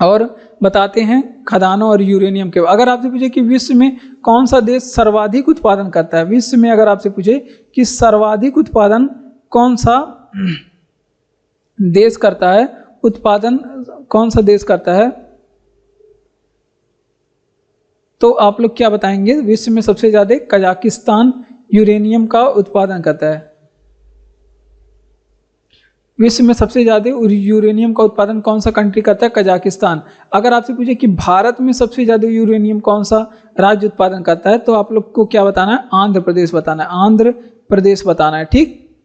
और बताते हैं खदानों और यूरेनियम के। अगर आपसे पूछे कि विश्व में कौन सा देश सर्वाधिक उत्पादन करता है? विश्व में अगर आपसे पूछे कि सर्वाधिक उत्पादन कौन सा देश करता है, उत्पादन कौन सा देश करता है, तो आप लोग क्या बताएंगे? विश्व में सबसे ज्यादा कजाकिस्तान यूरेनियम का उत्पादन करता है। विश्व में सबसे ज्यादा यूरेनियम का उत्पादन कौन सा कंट्री करता है? कजाकिस्तान। अगर आपसे पूछे कि भारत में सबसे ज्यादा यूरेनियम कौन सा राज्य उत्पादन करता है, तो आप लोग को क्या बताना है? आंध्र प्रदेश बताना है। आंध्र प्रदेश बताना है। ठीक,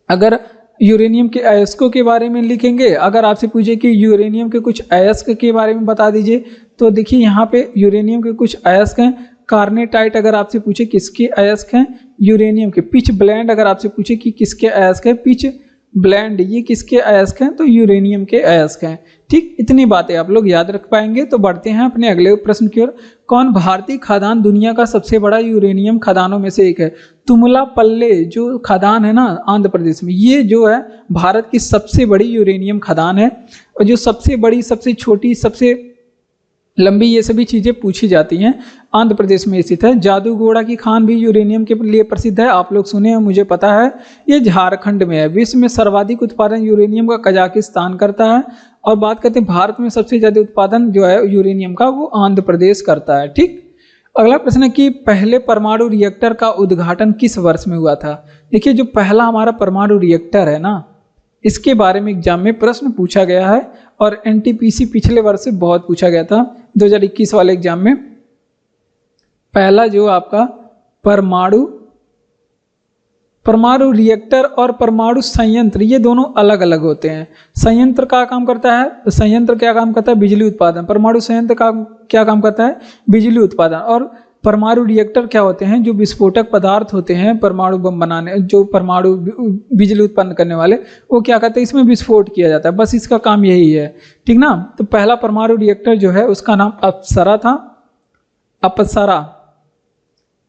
अगर यूरेनियम के अयस्कों के बारे में लिखेंगे, अगर आपसे पूछे कि यूरेनियम के कुछ अयस्क के बारे में बता दीजिए, तो देखिए यहाँ पे यूरेनियम के कुछ अयस्क हैं। कार्नेटाइट अगर आपसे पूछे किसके अयस्क हैं? यूरेनियम के। पिच ब्लेंड अगर आपसे पूछे कि किसके अयस्क है? पिच ब्लेंड ये किसके अयस्क हैं? तो यूरेनियम के अयस्क हैं। ठीक, इतनी बातें आप लोग याद रख पाएंगे। तो बढ़ते हैं अपने अगले प्रश्न की ओर। कौन भारतीय खदान दुनिया का सबसे बड़ा यूरेनियम खदानों में से एक है? तुमलापल्ले जो खदान है ना आंध्र प्रदेश में, ये जो है भारत की सबसे बड़ी यूरेनियम खदान है। और जो सबसे बड़ी, सबसे छोटी, सबसे लंबी, ये सभी चीजें पूछी जाती हैं, आंध्र प्रदेश में स्थित है। जादूगोड़ा की खान भी यूरेनियम के लिए प्रसिद्ध है। आप लोग सुने हैं, मुझे पता है। ये झारखंड में है। विश्व में सर्वाधिक उत्पादन यूरेनियम का कजाकिस्तान करता है। और बात करते हैं भारत में सबसे ज्यादा उत्पादन जो है यूरेनियम का, वो आंध्र प्रदेश करता है। ठीक, अगला प्रश्न है कि पहले परमाणु रिएक्टर का उद्घाटन किस वर्ष में हुआ था? देखिए जो पहला हमारा परमाणु रिएक्टर है ना, इसके बारे में एग्जाम में प्रश्न पूछा गया है। और NTPC पिछले वर्ष से बहुत पूछा गया था 2021 वाले एग्जाम में। पहला जो आपका परमाणु रिएक्टर और परमाणु संयंत्र, ये दोनों अलग अलग होते हैं। संयंत्र का काम करता है, संयंत्र क्या काम करता है? बिजली उत्पादन। परमाणु संयंत्र का क्या काम करता है? बिजली उत्पादन। और परमाणु रिएक्टर क्या होते हैं? जो विस्फोटक पदार्थ होते हैं परमाणु बम बनाने, जो परमाणु बिजली उत्पन्न करने वाले, वो क्या करते हैं? इसमें विस्फोट किया जाता है। बस इसका काम यही है। ठीक ना। तो पहला परमाणु रिएक्टर जो है उसका नाम अप्सरा था।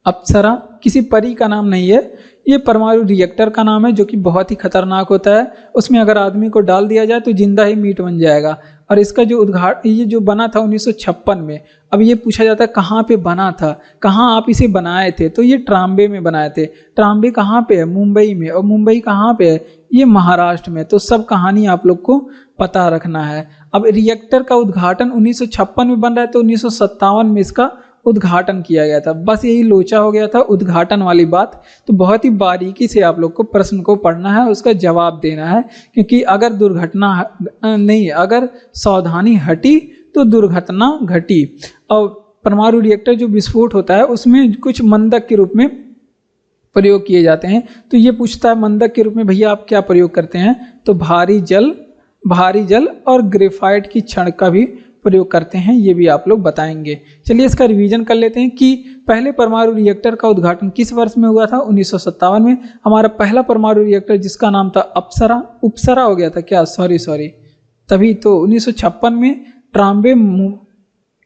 अप्सरा किसी परी का नाम नहीं है, ये परमाणु रिएक्टर का नाम है, जो कि बहुत ही खतरनाक होता है। उसमें अगर आदमी को डाल दिया जाए तो जिंदा ही मीट बन जाएगा। और इसका जो उद्घाटन, ये जो बना था 1956 में। अब ये पूछा जाता है कहाँ पे बना था, कहाँ आप इसे बनाए थे? तो ये ट्राम्बे में बनाए थे। ट्राम्बे कहाँ पे है? मुंबई में। और मुंबई कहाँ पे है? ये महाराष्ट्र में। तो सब कहानी आप लोग को पता रखना है। अब रिएक्टर का उद्घाटन 1956 में बन रहा है, तो 1957 में इसका उद्घाटन किया गया था। बस यही लोचा हो गया था उद्घाटन वाली बात। तो बहुत ही बारीकी से आप लोग को प्रश्न को पढ़ना है, उसका जवाब देना है। क्योंकि अगर अगर सावधानी हटी तो दुर्घटना घटी। और परमाणु रिएक्टर जो विस्फोट होता है उसमें कुछ मंदक के रूप में प्रयोग किए जाते हैं। तो ये पूछता है मंदक के रूप में भैया आप क्या प्रयोग करते हैं? तो भारी जल और ग्रेफाइट की छड़ का भी प्रयोग करते हैं। ये भी आप लोग बताएंगे। चलिए इसका रिवीजन कर लेते हैं कि पहले परमाणु रिएक्टर का उद्घाटन किस वर्ष में हुआ था? 1957 में। हमारा पहला परमाणु रिएक्टर जिसका नाम था उपसरा हो गया था क्या? सॉरी, तभी तो 1956 में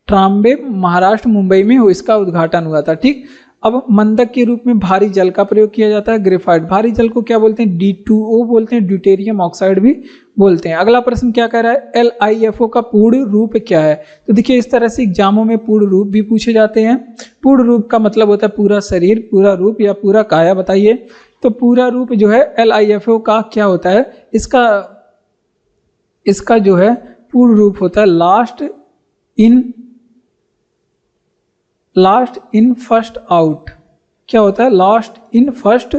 ट्राम्बे महाराष्ट्र मुंबई में इसका उद्घाटन हुआ था। ठीक, अब मंदक के रूप में भारी जल का प्रयोग किया जाता है, ग्रेफाइट। भारी जल को क्या बोलते हैं? D2O बोलते हैं, ड्यूटेरियम ऑक्साइड भी बोलते हैं। अगला प्रश्न क्या कह रहा है? LiFO का पूर्ण रूप क्या है? तो देखिए इस तरह से एग्जामों में पूर्ण रूप भी पूछे जाते हैं। पूर्ण रूप का मतलब होता है पूरा शरीर, पूरा रूप या पूरा काया। बताइए तो पूरा रूप जो है LiFO का क्या होता है? इसका जो है पूर्ण रूप होता है लास्ट इन फर्स्ट आउट। क्या होता है? लास्ट इन फर्स्ट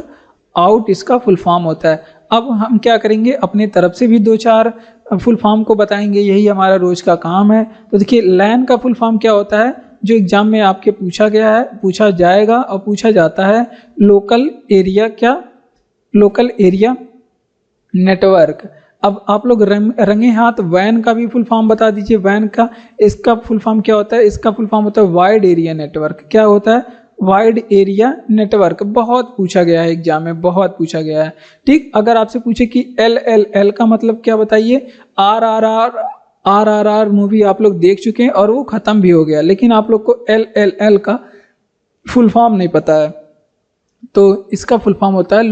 आउट इसका फुल फॉर्म होता है। अब हम क्या करेंगे, अपने तरफ से भी 2-4 फुल फॉर्म को बताएंगे, यही हमारा रोज का काम है। तो देखिए लैन का फुल फॉर्म क्या होता है, जो एग्जाम में आपके पूछा गया है, पूछा जाएगा और पूछा जाता है। Local area network. अब आप लोग रंगे हाथ वैन का भी फुल फॉर्म बता दीजिए। वैन का इसका फुल फॉर्म क्या होता है? इसका फुल फॉर्म होता है वाइड एरिया नेटवर्क। क्या होता है? Wide area network. बहुत पूछा गया है एग्जाम में, बहुत पूछा गया है। ठीक, अगर आपसे पूछे कि LLL का मतलब क्या बताइए? RRR मूवी आप लोग देख चुके हैं और वो खत्म भी हो गया, लेकिन आप लोग को LLL का फुल फॉर्म नहीं पता है। तो इसका फुल फॉर्म होता है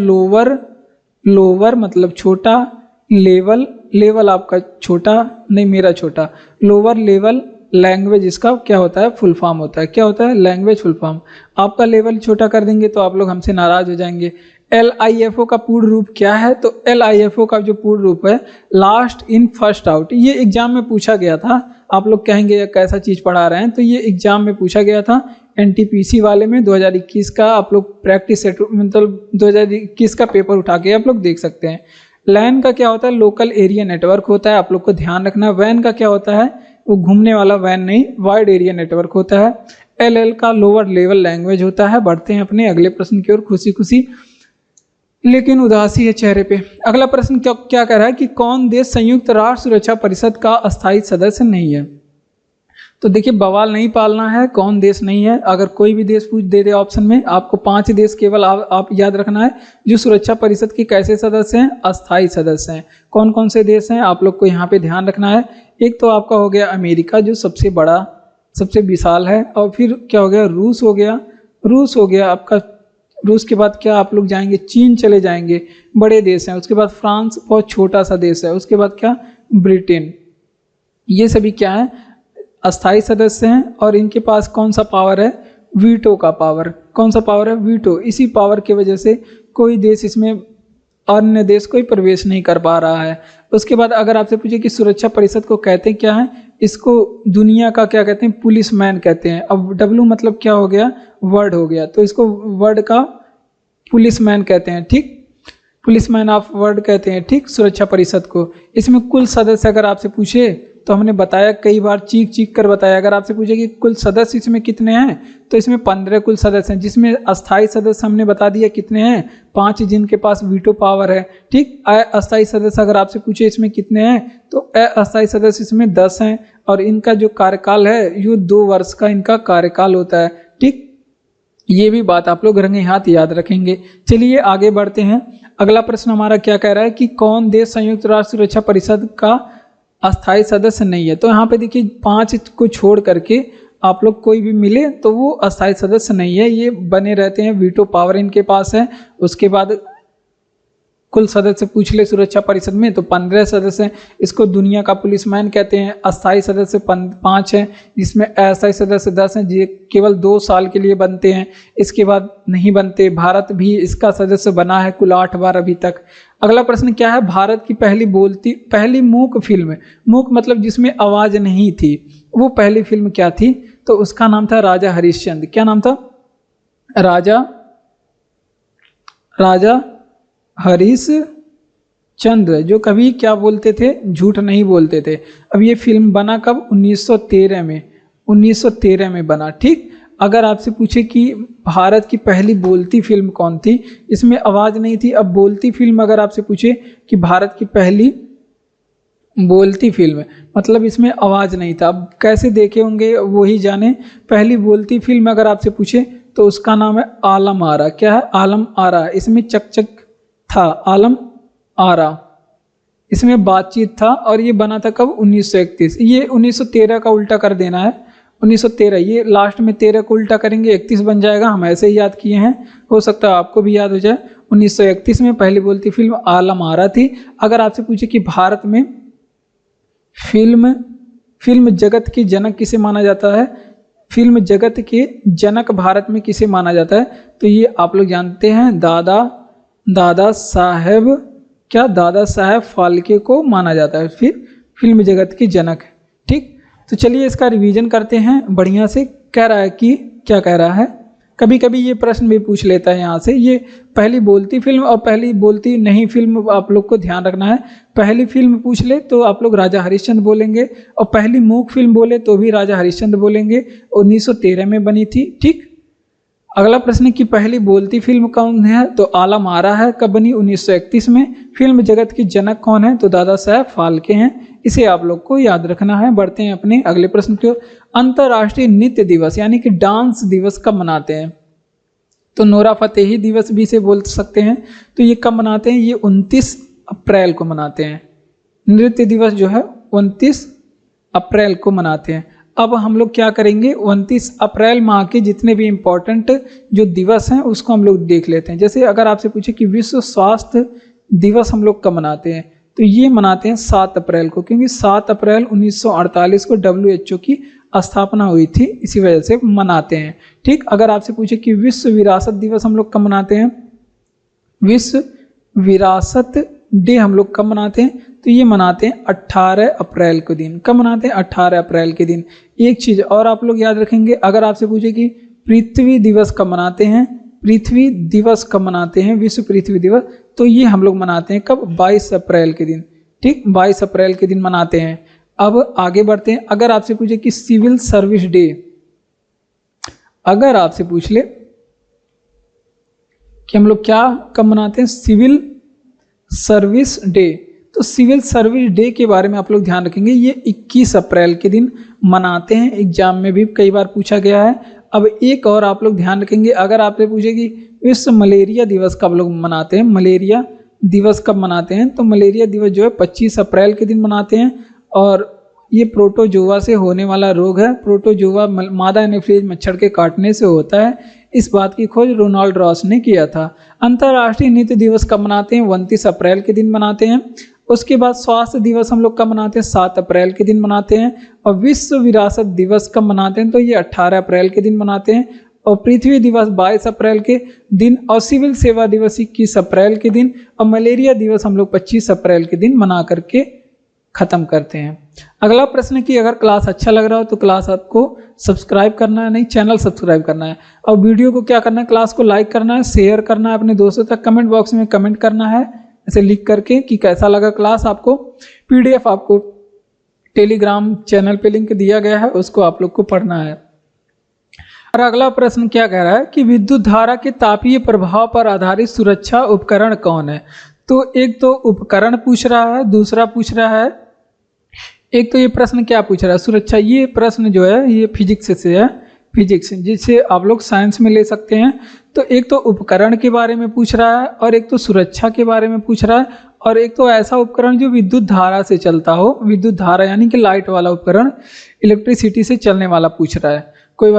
लोअर मतलब छोटा, लेवल आपका छोटा, नहीं मेरा छोटा, लोअर लेवल लैंग्वेज इसका क्या होता है? फुल फॉर्म होता है। क्या होता है? Language full form. आपका लेवल छोटा कर देंगे तो आप लोग हमसे नाराज हो जाएंगे। LiFO का पूर्ण रूप क्या है? तो LiFO का जो पूर्ण रूप है लास्ट इन फर्स्ट आउट। ये एग्जाम में पूछा गया था। आप लोग कहेंगे ये कैसा चीज पढ़ा रहे हैं, तो ये एग्जाम में पूछा गया था NTPC वाले में 2021 का। आप लोग प्रैक्टिस सेट मतलब 2021 का पेपर उठा के आप लोग देख सकते हैं। लैन का क्या होता है? लोकल एरिया नेटवर्क होता है, आप लोग को ध्यान रखना। वैन का क्या होता है? वो घूमने वाला वैन नहीं, वाइड एरिया नेटवर्क होता है। LL का लोअर लेवल लैंग्वेज होता है। बढ़ते हैं अपने अगले प्रश्न की ओर, खुशी खुशी लेकिन उदासी है चेहरे पे। अगला प्रश्न क्या कह रहा है कि कौन देश संयुक्त राष्ट्र सुरक्षा परिषद का अस्थायी सदस्य नहीं है? तो देखिए बवाल नहीं पालना है, कौन देश नहीं है। अगर कोई भी देश पूछ दे ऑप्शन में, आपको 5 देश केवल आप याद रखना है जो सुरक्षा परिषद के कैसे सदस्य हैं? अस्थायी सदस्य हैं। कौन कौन से देश हैं आप लोग को यहाँ पे ध्यान रखना है। एक तो आपका हो गया अमेरिका, जो सबसे बड़ा, सबसे विशाल है। और फिर क्या हो गया? रूस हो गया आपका। रूस के बाद क्या आप लोग जाएंगे? चीन चले जाएंगे, बड़े देश हैं। उसके बाद फ्रांस, बहुत छोटा सा देश है। उसके बाद क्या? ब्रिटेन। ये सभी क्या है? अस्थायी सदस्य हैं। और इनके पास कौन सा पावर है? वीटो का पावर। कौन सा पावर है? वीटो। इसी पावर की वजह से कोई देश इसमें, अन्य देश कोई प्रवेश नहीं कर पा रहा है। उसके बाद अगर आपसे पूछे कि सुरक्षा परिषद को कहते क्या है, इसको दुनिया का क्या कहते हैं? पुलिस मैन कहते हैं। अब W मतलब क्या हो गया? वर्ड हो गया, तो इसको वर्ड का पुलिस मैन कहते हैं। ठीक, पुलिस मैन ऑफ वर्ल्ड कहते हैं। ठीक, सुरक्षा परिषद को। इसमें कुल सदस्य अगर आपसे पूछे तो हमने बताया, कई बार चीख कर बताया। अगर आपसे पूछे कि कुल सदस्य इसमें कितने हैं, तो इसमें 15 कुल सदस्य हैं, जिसमें अस्थायी सदस्य हमने बता दिया कितने हैं, 5 जिनके पास वीटो पावर है। ठीक, अस्थायी सदस्य अगर आपसे पूछे इसमें कितने हैं, तो अस्थायी सदस्य इसमें 10 हैं। और इनका जो कार्यकाल है ये 2 वर्ष का इनका कार्यकाल होता है। ठीक, ये भी बात आप लोग रंगे हाथ याद रखेंगे। चलिए आगे बढ़ते हैं। अगला प्रश्न हमारा क्या कह रहा है कि कौन देश संयुक्त राष्ट्र सुरक्षा परिषद का अस्थायी सदस्य नहीं है? तो यहाँ पे देखिए 5 को छोड़ करके आप लोग कोई भी मिले तो वो अस्थायी सदस्य नहीं है, ये बने रहते हैं। वीटो पावर इनके पास है। उसके बाद कुल सदस्य पूछ ले सुरक्षा परिषद में तो 15 सदस्य हैं। इसको दुनिया का पुलिसमैन कहते हैं। अस्थायी सदस्य 5 हैं, जिसमें अस्थायी सदस्य 10 हैं, जो केवल 2 साल के लिए बनते हैं। इसके बाद नहीं बनते। भारत भी इसका सदस्य बना है कुल 8 बार अभी तक। अगला प्रश्न क्या है? भारत की पहली मूक फिल्म, मूक मतलब जिसमें आवाज नहीं थी, वो पहली फिल्म क्या थी? तो उसका नाम था राजा हरिश्चंद्र। क्या नाम था? राजा हरिश्चंद्र, जो कभी क्या बोलते थे? झूठ नहीं बोलते थे। अब ये फिल्म बना कब? 1913 में बना। ठीक, अगर आपसे पूछे कि भारत की पहली बोलती फिल्म कौन थी, इसमें आवाज नहीं थी। अब बोलती फिल्म अगर आपसे पूछे कि भारत की पहली बोलती फिल्म, मतलब इसमें आवाज नहीं था। अब कैसे देखे होंगे वही जाने। पहली बोलती फिल्म अगर आपसे पूछे तो उसका नाम है आलम आरा। क्या है? आलम आरा। इसमें चकचक था, आलम आरा, इसमें बातचीत था। और ये बना था कब? 1931। ये 1913 का उल्टा कर देना है, 1913, ये लास्ट में 13 को उल्टा करेंगे 31 बन जाएगा, हम ऐसे ही याद किए हैं, हो सकता है आपको भी याद हो जाए। 1931 में पहली बोलती फिल्म आलम आरा थी। अगर आपसे पूछे कि भारत में फिल्म जगत के जनक किसे माना जाता है, फिल्म जगत के जनक भारत में किसे माना जाता है, तो ये आप लोग जानते हैं दादा साहेब फाल्के को माना जाता है फिर फिल्म जगत के जनक। ठीक, तो चलिए इसका रिवीजन करते हैं बढ़िया से। कह रहा है कि क्या कह रहा है, कभी कभी ये प्रश्न भी पूछ लेता है यहाँ से। ये पहली बोलती फिल्म और पहली बोलती नहीं फिल्म आप लोग को ध्यान रखना है। पहली फिल्म पूछ ले तो आप लोग राजा हरिश्चंद्र बोलेंगे, और पहली मूक फिल्म बोले तो भी राजा हरिश्चंद्र बोलेंगे, 1913 में बनी थी। ठीक, अगला प्रश्न की पहली बोलती फिल्म कौन है, तो आलम आरा है। कब बनी, 1931 में। फिल्म जगत के जनक कौन है, तो दादा साहेब फाल्के हैं। इसे आप लोग को याद रखना है। बढ़ते हैं अपने अगले प्रश्न की ओर। अंतर्राष्ट्रीय नृत्य दिवस यानी कि डांस दिवस कब मनाते हैं, तो नोरा फतेही दिवस भी इसे बोल सकते हैं। तो ये कब मनाते हैं, ये 29 अप्रैल को मनाते हैं। नृत्य दिवस जो है 29 अप्रैल को मनाते हैं। अब हम लोग क्या करेंगे, 29 अप्रैल माह के जितने भी इम्पोर्टेंट जो दिवस हैं उसको हम लोग देख लेते हैं। जैसे अगर आपसे पूछे कि विश्व स्वास्थ्य दिवस हम लोग कब मनाते हैं, तो ये मनाते हैं 7 अप्रैल को, क्योंकि 7 अप्रैल 1948 को WHO की स्थापना हुई थी, इसी वजह से मनाते हैं। ठीक, अगर आपसे पूछे कि विश्व विरासत दिवस हम लोग कब मनाते हैं, विश्व विरासत डे हम लोग कब मनाते हैं, तो ये मनाते हैं 18 अप्रैल के दिन। कब मनाते हैं, 18 अप्रैल के दिन। एक चीज़ और आप लोग याद रखेंगे, अगर आपसे पूछे कि पृथ्वी दिवस कब मनाते हैं, पृथ्वी दिवस कब मनाते हैं, विश्व पृथ्वी दिवस, तो ये हम लोग मनाते हैं कब, 22 अप्रैल के दिन। ठीक, 22 अप्रैल के दिन मनाते हैं। अब आगे बढ़ते हैं। अगर आपसे पूछे कि सिविल सर्विस डे, अगर आपसे पूछ ले कि हम लोग क्या कब मनाते हैं, सिविल सर्विस डे, तो सिविल सर्विस डे के बारे में आप लोग ध्यान रखेंगे। ये 21 अप्रैल के दिन मनाते हैं। एग्जाम में भी कई बार पूछा गया है। अब एक और आप लोग ध्यान रखेंगे, अगर आपसे पूछे कि विश्व मलेरिया दिवस कब लोग मनाते हैं, मलेरिया दिवस कब मनाते हैं, तो मलेरिया दिवस जो है 25 अप्रैल के दिन मनाते हैं। और ये प्रोटोजोआ से होने वाला रोग है। प्रोटोजोआ मादा एनोफिलीज मच्छर के काटने से होता है। इस बात की खोज रोनाल्ड रॉस ने किया था। अंतर्राष्ट्रीय नृत्य दिवस कब मनाते हैं, 29 अप्रैल के दिन मनाते हैं। उसके बाद स्वास्थ्य दिवस हम लोग कब मनाते हैं, 7 अप्रैल के दिन मनाते हैं। और विश्व विरासत दिवस कब मनाते हैं, तो ये 18 अप्रैल के दिन मनाते हैं। और पृथ्वी दिवस 22 अप्रैल के दिन, और सिविल सेवा दिवस 21 अप्रैल के दिन, और मलेरिया दिवस हम लोग 25 अप्रैल के दिन मना करके खत्म करते हैं। अगला प्रश्न कि अगर क्लास अच्छा लग रहा हो तो क्लास आपको सब्सक्राइब करना है, नहीं चैनल सब्सक्राइब करना है, और वीडियो को क्या करना है, क्लास को लाइक करना है, शेयर करना है अपने दोस्तों तक, कमेंट बॉक्स में कमेंट करना है ऐसे लिख करके कि कैसा लगा क्लास आपको। PDF आपको टेलीग्राम चैनल पे लिंक दिया गया है, उसको आप लोग को पढ़ना है। और अगला प्रश्न क्या कह रहा है कि विद्युत धारा के तापीय प्रभाव पर आधारित सुरक्षा उपकरण कौन है। तो एक तो उपकरण पूछ रहा है, दूसरा पूछ रहा है, एक तो ये प्रश्न क्या पूछ रहा है, सुरक्षा। ये प्रश्न जो है ये फिजिक्स से है, फिजिक्स जिसे आप लोग साइंस में ले सकते हैं। तो एक तो उपकरण के बारे में पूछ रहा है, और एक तो सुरक्षा के बारे में पूछ रहा है, और एक तो ऐसा उपकरण जो विद्युत धारा से चलता हो, विद्युत धारा यानी कि लाइट वाला उपकरण, इलेक्ट्रिसिटी से चलने वाला पूछ रहा है। कोई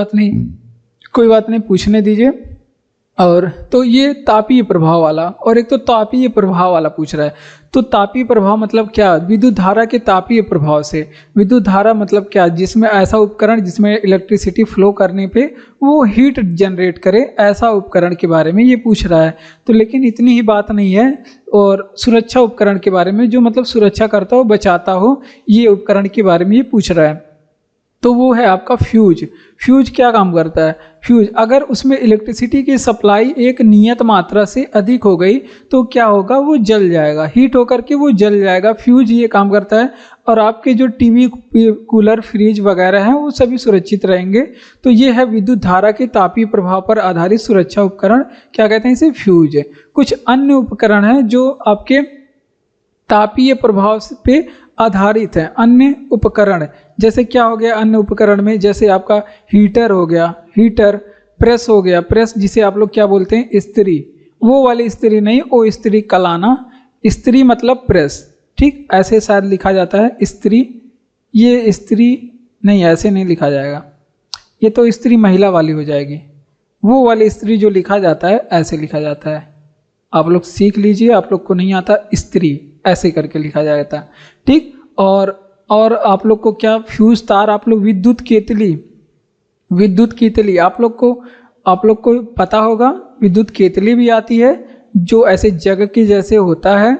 बात नहीं, पूछने दीजिए। और तो ये तापीय प्रभाव वाला, और एक तो तापीय प्रभाव वाला पूछ रहा है। तो तापीय प्रभाव मतलब क्या, विद्युत धारा के तापीय प्रभाव से। विद्युत धारा मतलब क्या, जिसमें ऐसा उपकरण जिसमें इलेक्ट्रिसिटी फ्लो करने पे वो हीट जनरेट करे, ऐसा उपकरण के बारे में ये पूछ रहा है। तो लेकिन इतनी ही बात नहीं है, और सुरक्षा उपकरण के बारे में जो मतलब सुरक्षा करता हो, बचाता हो, ये उपकरण के बारे में ये पूछ रहा है। तो वो है आपका फ्यूज। फ्यूज क्या काम करता है, फ्यूज अगर उसमें इलेक्ट्रिसिटी की सप्लाई एक नियत मात्रा से अधिक हो गई तो क्या होगा, वो जल जाएगा, हीट होकर के वो जल जाएगा। फ्यूज ये काम करता है। और आपके जो टीवी, कूलर, फ्रिज वगैरह हैं वो सभी सुरक्षित रहेंगे। तो ये है विद्युत धारा के तापीय प्रभाव पर आधारित सुरक्षा उपकरण, क्या कहते हैं इसे, फ्यूज है। कुछ अन्य उपकरण हैं जो आपके तापीय प्रभाव पे आधारित है। अन्य उपकरण जैसे क्या हो गया, अन्य उपकरण में जैसे आपका हीटर हो गया, हीटर, प्रेस हो गया, प्रेस जिसे आप लोग क्या बोलते हैं, इस्त्री, वो वाली इस्त्री नहीं, ओ इस्त्री कलाना, इस्त्री मतलब प्रेस। ठीक, ऐसे शायद लिखा जाता है इस्त्री, ये इस्त्री नहीं, ऐसे नहीं लिखा जाएगा, ये तो स्त्री महिला वाली हो जाएगी, वो वाली स्त्री जो लिखा जाता है ऐसे लिखा जाता है। आप लोग सीख लीजिए, आप लोग को नहीं आता, स्त्री ऐसे करके लिखा जाता है, ठीक। और आप लोग को क्या, फ्यूज तार, आप लोग विद्युत केतली आप लोग को पता होगा, विद्युत केतली भी आती है जो ऐसे जग के जैसे होता है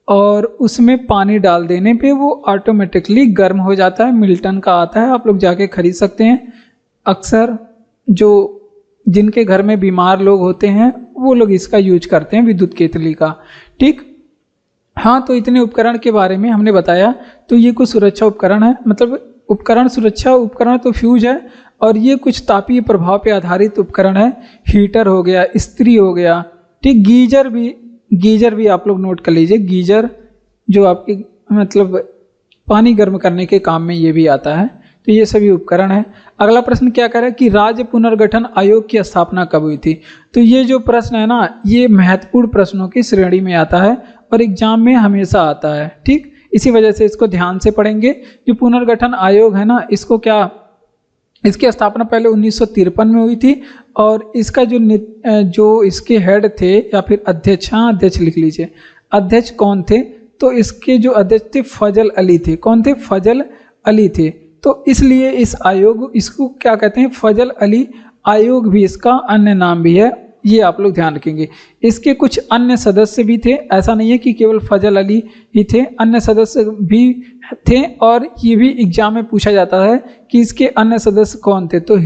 और उसमें पानी डाल देने पे वो ऑटोमेटिकली गर्म हो जाता है। मिल्टन का आता है, आप लोग जाके खरीद सकते हैं। अक्सर जो जिनके घर में बीमार लोग होते हैं वो लोग इसका यूज करते हैं, विद्युत केतली का, ठीक। हाँ, तो इतने उपकरण के बारे में हमने बताया। तो ये कुछ सुरक्षा उपकरण है, मतलब उपकरण, सुरक्षा उपकरण तो फ्यूज है, और ये कुछ तापीय प्रभाव पे आधारित उपकरण है। हीटर हो गया, इस्त्री हो गया, ठीक। गीजर भी आप लोग नोट कर लीजिए, गीजर जो आपके मतलब पानी गर्म करने के काम में ये भी आता है। तो ये सभी उपकरण है। अगला प्रश्न क्या कह रहा है कि राज्य पुनर्गठन आयोग की स्थापना कब हुई थी। तो ये जो प्रश्न है ना, ये महत्वपूर्ण प्रश्नों की श्रेणी में आता है और एग्जाम में हमेशा आता है, ठीक। इसी वजह से इसको ध्यान से पढ़ेंगे। जो पुनर्गठन आयोग है ना, इसको क्या, इसकी स्थापना पहले 1953 में हुई थी, और इसका जो इसके हेड थे या फिर अध्यक्ष, हाँ अध्यक्ष लिख लीजिए, अध्यक्ष कौन थे, तो इसके जो अध्यक्ष थे फजल अली थे। कौन थे? फजल अली थे। तो इसलिए इस आयोग, इसको क्या कहते हैं, फजल अली आयोग भी इसका अन्य नाम भी है, ये आप लोग ध्यान रखेंगे। इसके कुछ अन्य सदस्य भी थे, ऐसा नहीं है कि केवल फजल अली ही थे, अन्य सदस्य भी थे, और ये भी एग्जाम में पूछा जाता है कि इसके अन्य सदस्य कौन थे। तो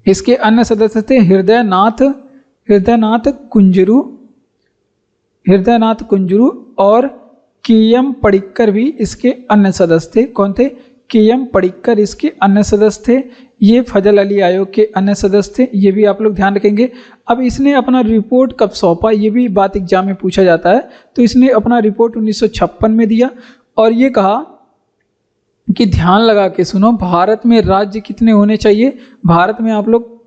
इसके अन्य सदस्य थे हृदयनाथ कुंजरू और के.एम. पडिक्कर भी इसके अन्य सदस्य थे। कौन थे? के.एम. पडिक्कर इसके अन्य सदस्य थे। ये फजल अली आयोग के अन्य सदस्य थे, ये भी आप लोग ध्यान रखेंगे। अब इसने अपना रिपोर्ट कब सौंपा, ये भी बात एग्जाम में पूछा जाता है। तो इसने अपना रिपोर्ट 1956 में दिया और ये कहा कि ध्यान लगा के सुनो, भारत में राज्य कितने होने चाहिए। भारत में आप लोग,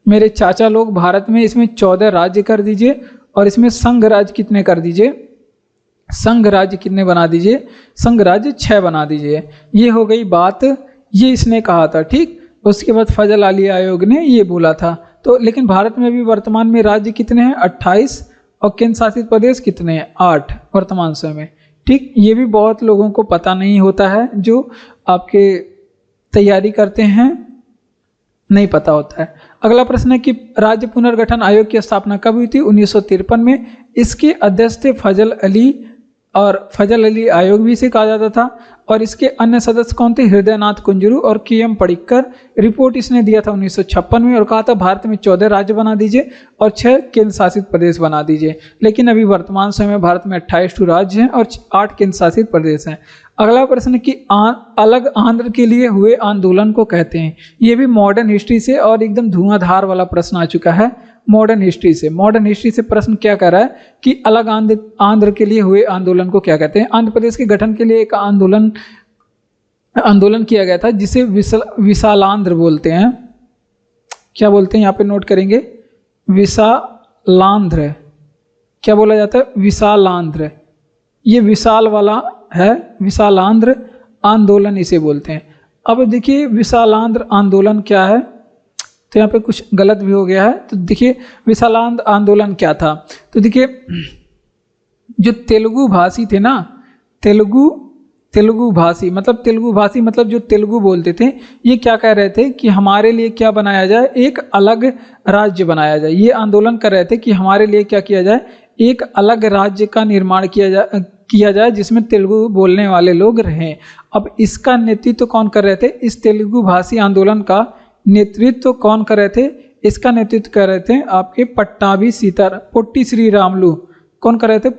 मेरे चाचा लोग, भारत में इसमें 14 राज्य कर दीजिए और इसमें संघ राज्य कितने कर दीजिए, संघ राज्य कितने बना दीजिए, संघ राज्य 6 बना दीजिए। ये हो गई बात, ये इसने कहा था, ठीक। उसके बाद फजल अली आयोग ने ये बोला था। तो लेकिन भारत में अभी वर्तमान में राज्य कितने हैं? 28, और केंद्र शासित प्रदेश कितने हैं? 8 वर्तमान समय में, ठीक। ये भी बहुत लोगों को पता नहीं होता है, जो आपके तैयारी करते हैं नहीं पता होता है। अगला प्रश्न है कि राज्य पुनर्गठन आयोग की स्थापना कब हुई थी? 1953 में। इसके अध्यक्ष थे फजल अली, और फजल अली आयोग भी इसे कहा जाता था। और इसके अन्य सदस्य कौन थे? हृदयनाथ कुंजरू और के.एम. पडिक्कर। रिपोर्ट इसने दिया था 1956 में और कहा था भारत में 14 राज्य बना दीजिए और 6 केंद्र शासित प्रदेश बना दीजिए। लेकिन अभी वर्तमान समय में भारत में 28 राज्य हैं और 8 केंद्र शासित प्रदेश हैं। अगला प्रश्न कि अलग आंध्र के लिए हुए आंदोलन को कहते हैं। ये भी मॉडर्न हिस्ट्री से और एकदम धुआंधार वाला प्रश्न आ चुका है मॉडर्न हिस्ट्री से। मॉडर्न हिस्ट्री से प्रश्न क्या कर रहा है कि अलग आंध्र के लिए हुए आंदोलन को क्या कहते हैं। आंध्र प्रदेश के गठन के लिए एक आंदोलन किया गया था जिसे विशालांध्र बोलते हैं। क्या बोलते हैं यहाँ पे नोट करेंगे, विशालांध्र। क्या बोला जाता है? विशालांध्र। ये विशाल वाला है, विशालांध्र आंदोलन इसे बोलते हैं। अब देखिए विशालांध्र आंदोलन क्या है, तो यहाँ पे कुछ गलत भी हो गया है। तो देखिए विशालांध्र आंदोलन क्या था, तो देखिए जो तेलुगु भाषी थे ना, तेलुगु भाषी मतलब जो तेलुगु बोलते थे, ये क्या कह रहे थे कि हमारे लिए क्या बनाया जाए, एक अलग राज्य बनाया जाए। ये आंदोलन कर रहे थे कि हमारे लिए क्या किया जाए, एक अलग राज्य का निर्माण किया जाए जिसमें तेलुगु बोलने वाले लोग रहें। अब इसका नेतृत्व कौन कर रहे थे? इस तेलुगु भाषी आंदोलन का नेतृत्व कौन कर रहे थे? इसका नेतृत्व कर रहे थे आपके पोट्टी श्री रामलू। कौन कर रहे थे?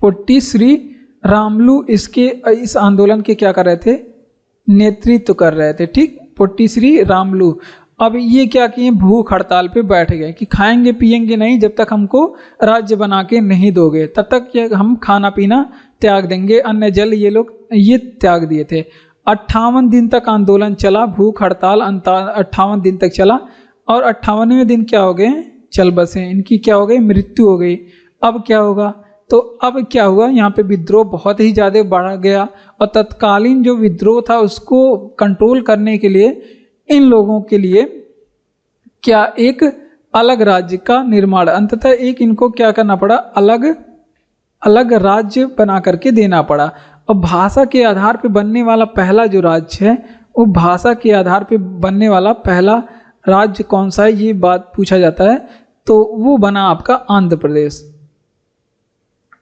पोट्टी श्री रामलू इस आंदोलन के क्या कर रहे थे? नेतृत्व कर रहे थे, ठीक। पोट्टी श्री रामलू। अब ये क्या किए? भूख हड़ताल पे बैठ गए कि खाएंगे पिएंगे नहीं जब तक हमको राज्य बना के नहीं दोगे, तब तक हम खाना पीना त्याग देंगे, अन्न जल ये त्याग दिए थे। 58 दिन तक आंदोलन चला, भूख हड़ताल 58 दिन तक चला, और 58वें दिन क्या हो गए? चल बसे, इनकी क्या हो गई? मृत्यु हो गई। अब क्या होगा? तो अब क्या हुआ, यहाँ पे विद्रोह बहुत ही ज़्यादा बढ़ गया और तत्कालीन जो विद्रोह था उसको कंट्रोल करने के लिए इन लोगों के लिए क्या एक अलग राज्य का निर्माण, अंततः एक इनको क्या करना पड़ा, अलग अलग राज्य बना करके देना पड़ा। और भाषा के आधार पे बनने वाला पहला जो राज्य है, वो भाषा के आधार पे बनने वाला पहला राज्य कौन सा है, ये बात पूछा जाता है। तो वो बना आपका आंध्र प्रदेश।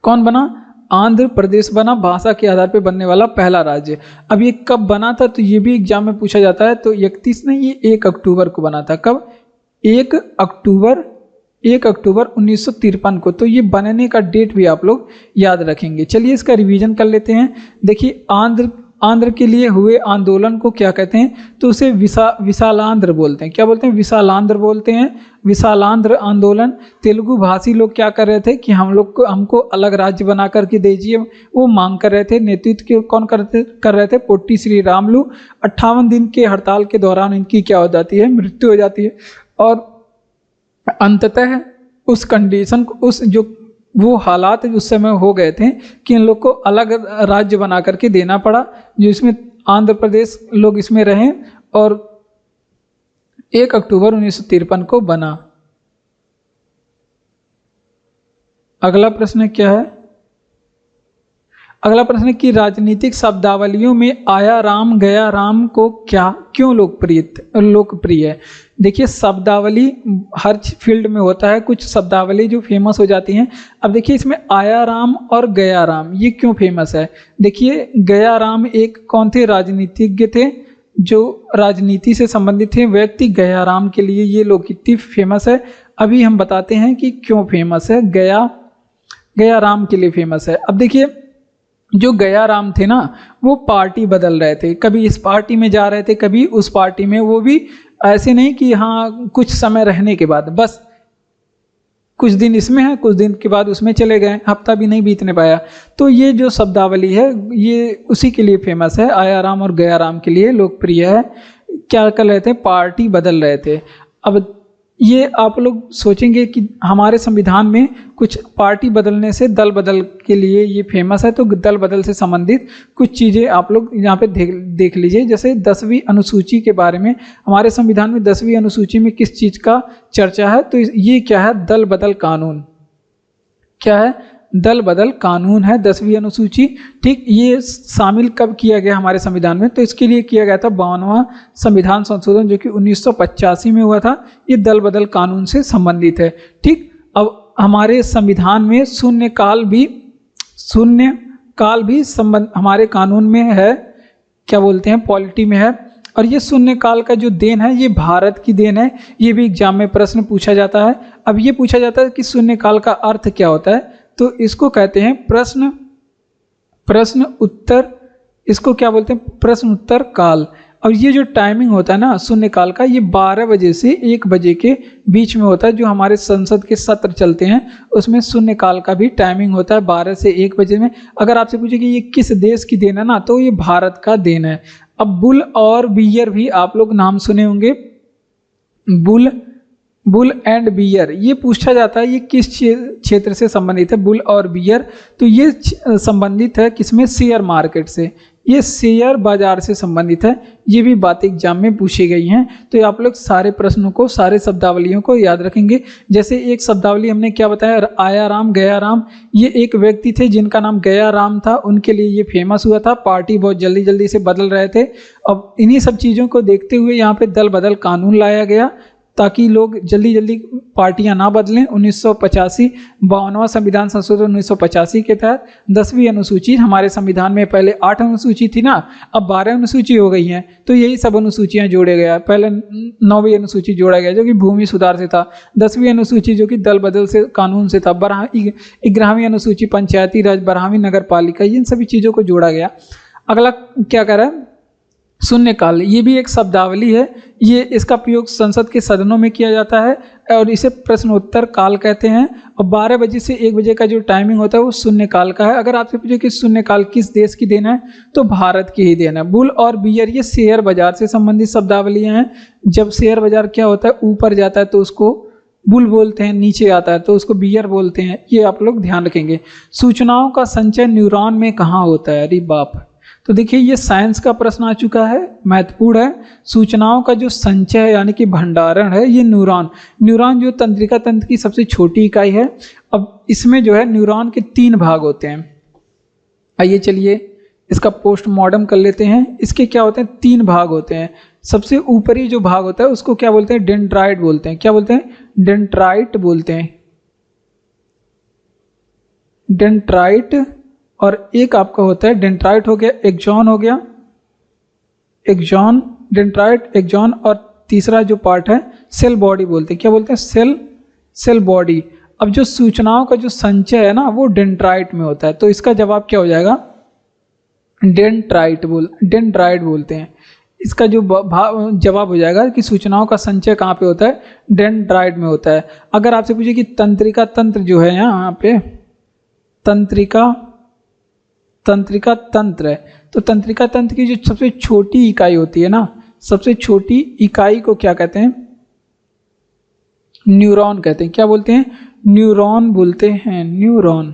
कौन बना? आंध्र प्रदेश बना भाषा के आधार पे बनने वाला पहला राज्य। अब ये कब बना था, तो ये भी एग्जाम में पूछा जाता है। तो 31 नहीं, ये 1 अक्टूबर को बना था। कब? 1 अक्टूबर 1953 को। तो ये बनने का डेट भी आप लोग याद रखेंगे। चलिए इसका रिवीजन कर लेते हैं। देखिए आंध्र के लिए हुए आंदोलन को क्या कहते हैं, तो उसे विशालांध्र बोलते हैं। क्या बोलते हैं? विशालांध्र बोलते हैं। विशालांध्र आंदोलन। तेलुगु भाषी लोग क्या कर रहे थे कि हमको अलग राज्य बना करके दीजिए, वो मांग कर रहे थे। नेतृत्व कौन कर रहे थे? पोट्टी श्री रामुलु। 58 दिन के हड़ताल के दौरान इनकी क्या हो जाती है? मृत्यु हो जाती है। और अंततः उस कंडीशन को, उस जो वो हालात उस समय हो गए थे कि इन लोग को अलग राज्य बना करके देना पड़ा, जो इसमें आंध्र प्रदेश लोग इसमें रहे। और 1 अक्टूबर 1953 को बना। अगला प्रश्न क्या है? अगला प्रश्न कि राजनीतिक शब्दावलियों में आया राम गया राम को क्यों लोकप्रिय है। देखिए शब्दावली हर फील्ड में होता है, कुछ शब्दावली जो फेमस हो जाती हैं। अब देखिए इसमें आया राम और गया राम ये क्यों फेमस है। देखिए गया राम एक कौन थे? राजनीतिज्ञ थे, जो राजनीति से संबंधित थे व्यक्ति। गया राम के लिए ये लोकगीति फेमस है। अभी हम बताते हैं कि क्यों फेमस है। गया राम के लिए फेमस है। अब देखिए जो गया राम थे ना, वो पार्टी बदल रहे थे, कभी इस पार्टी में जा रहे थे, कभी उस पार्टी में। वो भी ऐसे नहीं कि हाँ कुछ समय रहने के बाद बस कुछ दिन इसमें है, कुछ दिन के बाद उसमें चले गए, हफ्ता भी नहीं बीतने पाया। तो ये जो शब्दावली है ये उसी के लिए फेमस है, आया राम और गया राम के लिए लोकप्रिय है। क्या कर रहे थे? पार्टी बदल रहे थे। अब ये आप लोग सोचेंगे कि हमारे संविधान में कुछ पार्टी बदलने से दल बदल के लिए ये फेमस है। तो दल बदल से संबंधित कुछ चीज़ें आप लोग यहाँ पे देख लीजिए। जैसे 10वीं अनुसूची के बारे में, हमारे संविधान में 10वीं अनुसूची में किस चीज़ का चर्चा है, तो ये क्या है? दल बदल कानून। क्या है? दल बदल कानून है 10वीं अनुसूची। ठीक, ये शामिल कब किया गया हमारे संविधान में? तो इसके लिए किया गया था 52वां संविधान संशोधन, जो कि 1985 में हुआ था। ये दल बदल कानून से संबंधित है। ठीक, अब हमारे संविधान में शून्यकाल भी हमारे कानून में है, क्या बोलते हैं, पॉलिटी में है। और ये शून्यकाल का जो देन है ये भारत की देन है। ये भी एग्जाम में प्रश्न पूछा जाता है। अब ये पूछा जाता है कि शून्यकाल का अर्थ क्या होता है, तो इसको कहते हैं प्रश्न उत्तर। इसको क्या बोलते हैं? प्रश्न उत्तर काल। और ये जो टाइमिंग होता है ना शून्यकाल का, ये 12 बजे से 1 बजे के बीच में होता है। जो हमारे संसद के सत्र चलते हैं उसमें शून्यकाल का भी टाइमिंग होता है 12 से 1 बजे में। अगर आपसे पूछे कि ये किस देश की देन है ना, तो ये भारत का देन है। अब बुल और बियर भी आप लोग नाम सुने होंगे। बुल एंड बियर ये पूछा जाता है, ये किस क्षेत्र से संबंधित है? बुल और बियर, तो ये संबंधित है किसमें? शेयर मार्केट से। ये शेयर बाजार से संबंधित है। ये भी बात एग्जाम में पूछी गई हैं। तो आप लोग सारे प्रश्नों को, सारे शब्दावलियों को याद रखेंगे। जैसे एक शब्दावली हमने क्या बताया, आया राम गया राम। ये एक व्यक्ति थे जिनका नाम गया राम था, उनके लिए ये फेमस हुआ था। पार्टी बहुत जल्दी जल्दी से बदल रहे थे। अब इन्हीं सब चीज़ों को देखते हुए यहाँ पे दल बदल कानून लाया गया, ताकि लोग जल्दी जल्दी पार्टियां ना बदलें। 1985 52वां संविधान संशोधन 1985 के तहत 10वीं अनुसूची, हमारे संविधान में पहले 8 अनुसूची थी ना, अब 12 अनुसूची हो गई हैं। तो यही सब अनुसूचियां जोड़े गया। पहले 9वीं अनुसूची जोड़ा गया जो कि भूमि सुधार से था। 10वीं अनुसूची जो कि दल बदल से कानून से था। 11वीं अनुसूची पंचायती राज, 12वीं नगर पालिका, इन सभी चीज़ों को जोड़ा गया। अगला क्या कर रहा है? शून्यकाल। ये भी एक शब्दावली है। ये इसका प्रयोग संसद के सदनों में किया जाता है और इसे प्रश्नोत्तर काल कहते हैं। और 12 बजे से 1 बजे का जो टाइमिंग होता है वो शून्यकाल का है। अगर आपसे पूछे कि शून्यकाल किस देश की देन है, तो भारत की ही देन है। बुल और बियर ये शेयर बाजार से संबंधित शब्दावलियां हैं। जब शेयर बाजार क्या होता है, ऊपर जाता है तो उसको बुल बोलते हैं, नीचे आता है तो उसको बियर बोलते हैं, ये आप लोग ध्यान रखेंगे। सूचनाओं का संचय न्यूरॉन में कहाँ होता है? अरे बाप, तो देखिए ये साइंस का प्रश्न आ चुका है, महत्वपूर्ण है। सूचनाओं का जो संचय है यानी कि भंडारण है, ये न्यूरॉन जो तंत्रिका तंत्र की सबसे छोटी इकाई है। अब इसमें जो है न्यूरॉन के 3 भाग होते हैं। आइए चलिए इसका पोस्टमार्टम कर लेते हैं। इसके क्या होते हैं? 3 भाग होते हैं। सबसे ऊपरी जो भाग होता है उसको क्या बोलते हैं? डेंड्राइट बोलते हैं। क्या बोलते हैं? डेंड्राइट बोलते हैं, डेंड्राइट। और एक आपका होता है डेंड्राइट हो गया, एक्सॉन हो गया, एक्सॉन, डेंड्राइट, एक्सॉन। और तीसरा जो पार्ट है सेल बॉडी बोलते हैं। क्या बोलते हैं? Cell body. अब जो सूचनाओं का जो संचय है ना वो डेंड्राइट में होता है, तो इसका जवाब क्या हो जाएगा? डेंड्राइट बोलते हैं। इसका जो जवाब हो जाएगा कि सूचनाओं का संचय कहाँ पे होता है? डेंड्राइट में होता है। अगर आपसे पूछे कि तंत्रिका तंत्र जो है यहाँ पे तंत्रिका तंत्र है, तो तंत्रिका तंत्र की जो सबसे छोटी इकाई होती है ना, सबसे छोटी इकाई को क्या कहते हैं? न्यूरॉन कहते हैं। क्या बोलते हैं? न्यूरॉन बोलते हैं, न्यूरॉन।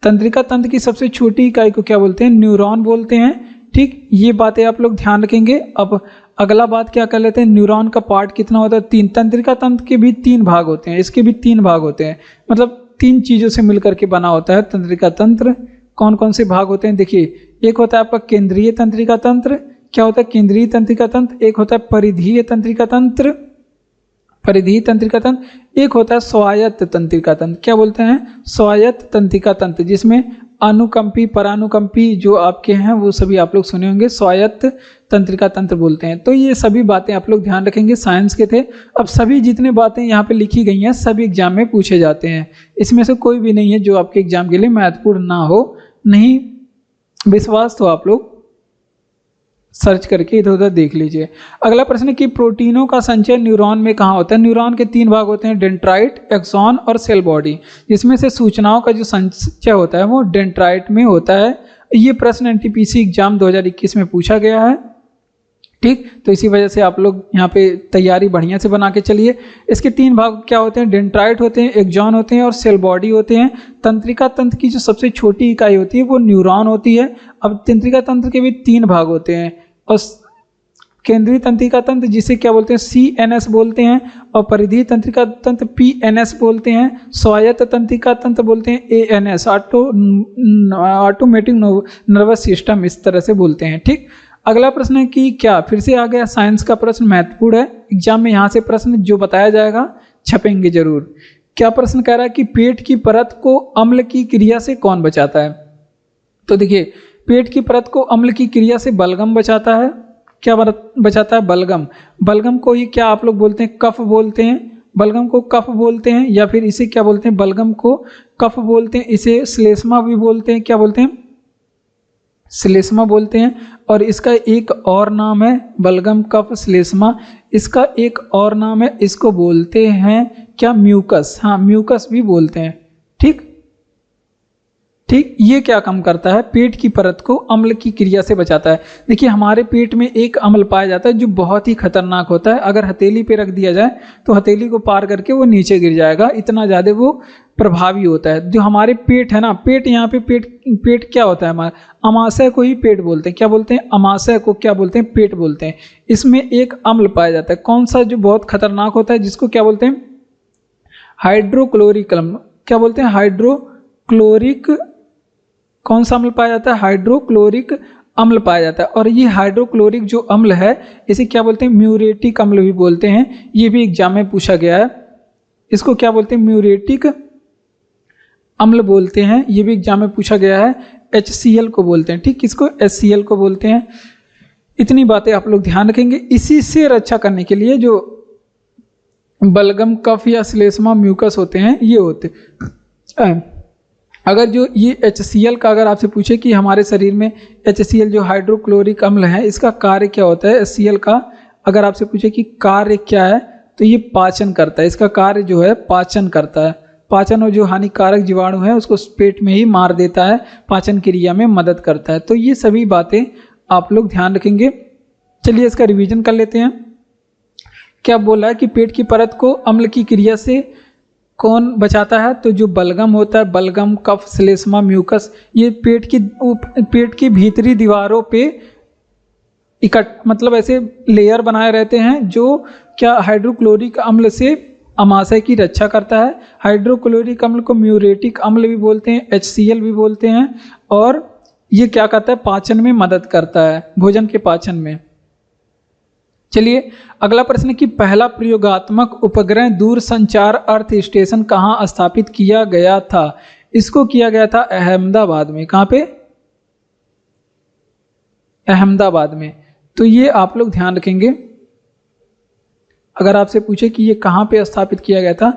तंत्रिका तंत्र की सबसे छोटी इकाई को क्या बोलते हैं? न्यूरॉन बोलते हैं। ठीक, ये बातें आप लोग ध्यान रखेंगे। अब अगला बात क्या कर लेते हैं? न्यूरॉन का पार्ट कितना होता है? 3। तंत्रिका तंत्र के भी 3 भाग होते हैं, इसके भी 3 भाग होते हैं, मतलब 3 चीजों से मिलकर के बना होता है तंत्रिका तंत्र। कौन कौन से भाग होते हैं? देखिए, एक होता है आपका केंद्रीय तंत्रिका तंत्र। क्या होता है केंद्रीय तंत्रिका तंत्र? एक होता है परिधीय तंत्रिका तंत्र, एक होता है स्वायत्त तंत्रिका तंत्र। क्या बोलते हैं? स्वायत्त तंत्रिका तंत्र, जिसमें अनुकंपी, परानुकंपी जो आपके हैं वो सभी आप लोग सुने होंगे, स्वायत्त तंत्रिका तंत्र बोलते हैं। तो ये सभी बातें आप लोग ध्यान रखेंगे, साइंस के थे। अब सभी जितने बातें यहाँ पे लिखी गई हैं सभी एग्जाम में पूछे जाते हैं, इसमें से कोई भी नहीं है जो आपके एग्जाम के लिए महत्वपूर्ण ना हो। नहीं विश्वास तो आप लोग सर्च करके इधर उधर देख लीजिए। अगला प्रश्न है कि प्रोटीनों का संचय न्यूरॉन में कहाँ होता है? न्यूरॉन के 3 भाग होते हैं, डेंड्राइट, एक्सॉन और सेल बॉडी, जिसमें से सूचनाओं का जो संचय होता है वो डेंड्राइट में होता है। ये प्रश्न एनटीपीसी एग्जाम 2021 में पूछा गया है। ठीक, तो इसी वजह से आप लोग यहाँ पे तैयारी बढ़िया से बना के चलिए। इसके 3 भाग क्या होते हैं? डेंड्राइट होते हैं, एक्सॉन होते हैं और सेल बॉडी होते हैं। तंत्रिका तंत्र की जो सबसे छोटी इकाई होती है वो न्यूरॉन होती है। अब तंत्रिका तंत्र के भी 3 भाग होते हैं, और केंद्रीय तंत्रिका तंत्र जिसे क्या बोलते हैं? CNS बोलते हैं, और परिधीय तंत्रिका तंत्र PNS बोलते हैं, स्वायत्त तंत्रिका तंत्र बोलते हैं ANS, ऑटोमेटिक नर्वस सिस्टम, इस तरह से बोलते हैं। ठीक, अगला प्रश्न है कि क्या, फिर से आ गया साइंस का प्रश्न, महत्वपूर्ण है। एग्जाम में यहाँ से प्रश्न जो बताया जाएगा छपेंगे जरूर। क्या प्रश्न कह रहा है कि पेट की परत को अम्ल की क्रिया से कौन बचाता है? तो देखिए, पेट की परत को अम्ल की क्रिया से बलगम बचाता है। क्या बचाता है? बलगम। बलगम को ही क्या आप लोग बोलते हैं? कफ बोलते हैं। बलगम को कफ बोलते हैं, या फिर इसे क्या बोलते हैं? बलगम को कफ बोलते हैं। इसे श्लेष्मा भी बोलते हैं। क्या बोलते हैं? श्लेष्मा बोलते हैं। और इसका एक और नाम है बलगम, कफ, श्लेष्मा, इसका एक और नाम है, इसको बोलते हैं क्या? म्यूकस। हाँ, म्यूकस भी बोलते हैं। ठीक, ये क्या काम करता है? पेट की परत को अम्ल की क्रिया से बचाता है। देखिए, हमारे पेट में एक अम्ल पाया जाता है जो बहुत ही खतरनाक होता है। अगर हथेली पे रख दिया जाए तो हथेली को पार करके वो नीचे गिर जाएगा, इतना ज़्यादा वो प्रभावी होता है। जो हमारे पेट है ना, पेट यहाँ पे पेट क्या होता है हमारा? अमाशय को ही पेट बोलते हैं। क्या बोलते हैं? अमाशय को क्या बोलते हैं? पेट बोलते हैं। इसमें एक अम्ल पाया जाता है, कौन सा? जो बहुत खतरनाक होता है, जिसको क्या बोलते हैं? हाइड्रोक्लोरिक अम्ल। क्या बोलते हैं? हाइड्रोक्लोरिक। कौन सा अम्ल पाया जाता है? हाइड्रोक्लोरिक अम्ल पाया जाता है। और ये हाइड्रोक्लोरिक जो अम्ल है इसे क्या बोलते हैं? म्यूरेटिक अम्ल भी बोलते हैं। ये भी एग्जाम में पूछा गया है। इसको क्या बोलते हैं? म्यूरेटिक अम्ल बोलते हैं। ये भी एग्जाम में पूछा गया है। HCl को बोलते हैं। ठीक, किसको? HCl को बोलते हैं। इतनी बातें आप लोग ध्यान रखेंगे। इसी से रक्षा करने के लिए जो बलगम, कफ या श्लेष्मा, म्यूकस होते हैं, ये होते हैं। अगर जो ये HCl का अगर आपसे पूछे कि हमारे शरीर में HCl जो हाइड्रोक्लोरिक अम्ल है इसका कार्य क्या होता है, HCl का अगर आपसे पूछे कि कार्य क्या है, तो ये पाचन करता है। इसका कार्य जो है पाचन करता है। पाचन और जो हानिकारक जीवाणु है उसको पेट में ही मार देता है, पाचन क्रिया में मदद करता है। तो ये सभी बातें आप लोग ध्यान रखेंगे। चलिए इसका रिवीजन कर लेते हैं। क्या बोला है कि पेट की परत को अम्ल की क्रिया से कौन बचाता है? तो जो बलगम होता है, बलगम, कफ, श्लेष्मा, म्यूकस, ये पेट की भीतरी दीवारों पे मतलब ऐसे लेयर बनाए रहते हैं जो क्या हाइड्रोक्लोरिक अम्ल से अमाशय की रक्षा करता है। हाइड्रोक्लोरिक अम्ल को म्यूरेटिक अम्ल भी बोलते हैं, HCl भी बोलते हैं, और ये क्या करता है? पाचन में मदद करता है, भोजन के पाचन में। चलिए अगला प्रश्न कि पहला प्रयोगात्मक उपग्रह दूरसंचार अर्थ स्टेशन कहाँ स्थापित किया गया था? इसको किया गया था अहमदाबाद में। कहाँ पे? अहमदाबाद में। तो ये आप लोग ध्यान रखेंगे, अगर आपसे पूछे कि ये कहाँ पे स्थापित किया गया था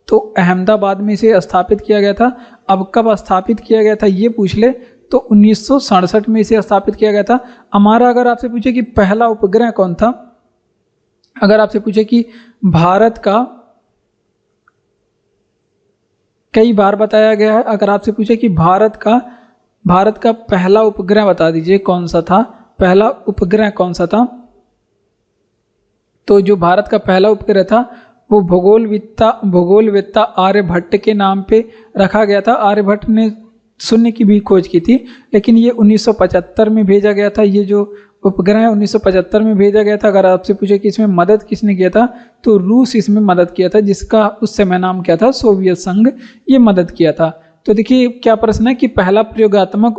तो अहमदाबाद में इसे स्थापित किया गया था। अब कब स्थापित किया गया था ये पूछ ले तो 1967 में इसे स्थापित किया गया था। हमारा अगर आपसे पूछे कि पहला उपग्रह कौन था, अगर आपसे पूछे कि भारत का, कई बार बताया गया है, अगर आपसे पूछे कि भारत का पहला उपग्रह बता दीजिए कौन सा था, पहला उपग्रह कौन सा था? तो जो भारत का पहला उपग्रह था वो भूगोलवेत्ता आर्यभट्ट के नाम पे रखा गया था। आर्यभट्ट ने शून्य की भी खोज की थी, लेकिन ये 1975 में भेजा गया था। ये जो उपग्रह है 1975 में भेजा गया था। अगर आपसे पूछे कि इसमें मदद किसने किया था तो रूस इसमें मदद किया था, जिसका उस समय नाम क्या था? सोवियत संघ, ये मदद किया था। तो देखिए क्या प्रश्न है कि पहला प्रयोगात्मक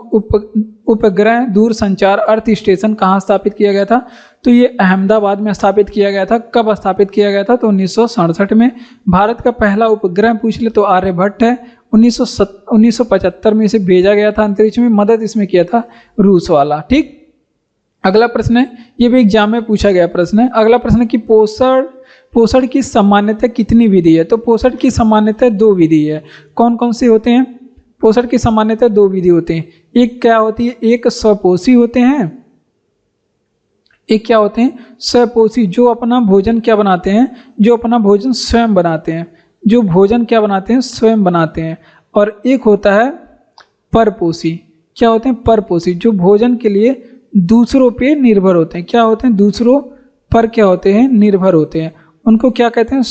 उपग्रह दूरसंचार अर्थ स्टेशन कहाँ स्थापित किया गया था? तो ये अहमदाबाद में स्थापित किया गया था। कब स्थापित किया गया था? तो 1967 में। भारत का पहला उपग्रह पूछ ले तो आर्यभट्ट है। 1975 में इसे भेजा गया था अंतरिक्ष में, मदद इसमें किया था रूस वाला। ठीक, अगला प्रश्न है, ये भी एग्जाम में पूछा गया प्रश्न है। अगला प्रश्न है कि पोषण की सामान्यतः कितनी विधि है? तो पोषण की सामान्यतः 2 विधि है। कौन कौन से होते हैं? पोषण की सामान्यतः 2 विधि होते हैं। एक क्या होती है? एक स्वपोषी होते हैं, एक क्या होते हैं? स्वपोषी, जो अपना भोजन क्या बनाते हैं? जो अपना भोजन स्वयं बनाते हैं, जो भोजन क्या बनाते हैं? स्वयं बनाते हैं। और एक होता है परपोषी। क्या होते हैं? परपोषी, जो भोजन के लिए दूसरों पे निर्भर होते हैं। क्या होते हैं? दूसरों पर क्या होते हैं? निर्भर होते हैं। उनको क्या कहते हैं?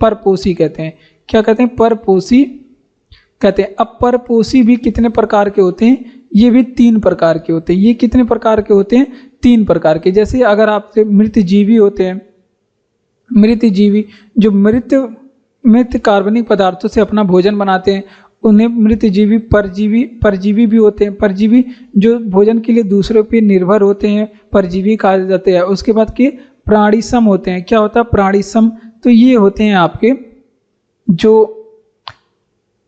परपोषी कहते हैं। क्या कहते हैं? परपोषी कहते हैं। अब परपोषी भी कितने प्रकार के होते हैं? ये भी 3 प्रकार के होते हैं। ये कितने प्रकार के होते हैं? 3 प्रकार के। जैसे अगर आपसे मृतजीवी होते हैं, मृतजीवी जो मृत कार्बनिक पदार्थों से अपना भोजन बनाते हैं, उन्हें मृतजीवी। परजीवी भी होते हैं। परजीवी जो भोजन के लिए दूसरों पे निर्भर होते हैं, परजीवी कहा जाते हैं। उसके बाद के प्राणीसम होते हैं। क्या होता है? प्राणीसम। तो ये होते हैं आपके जो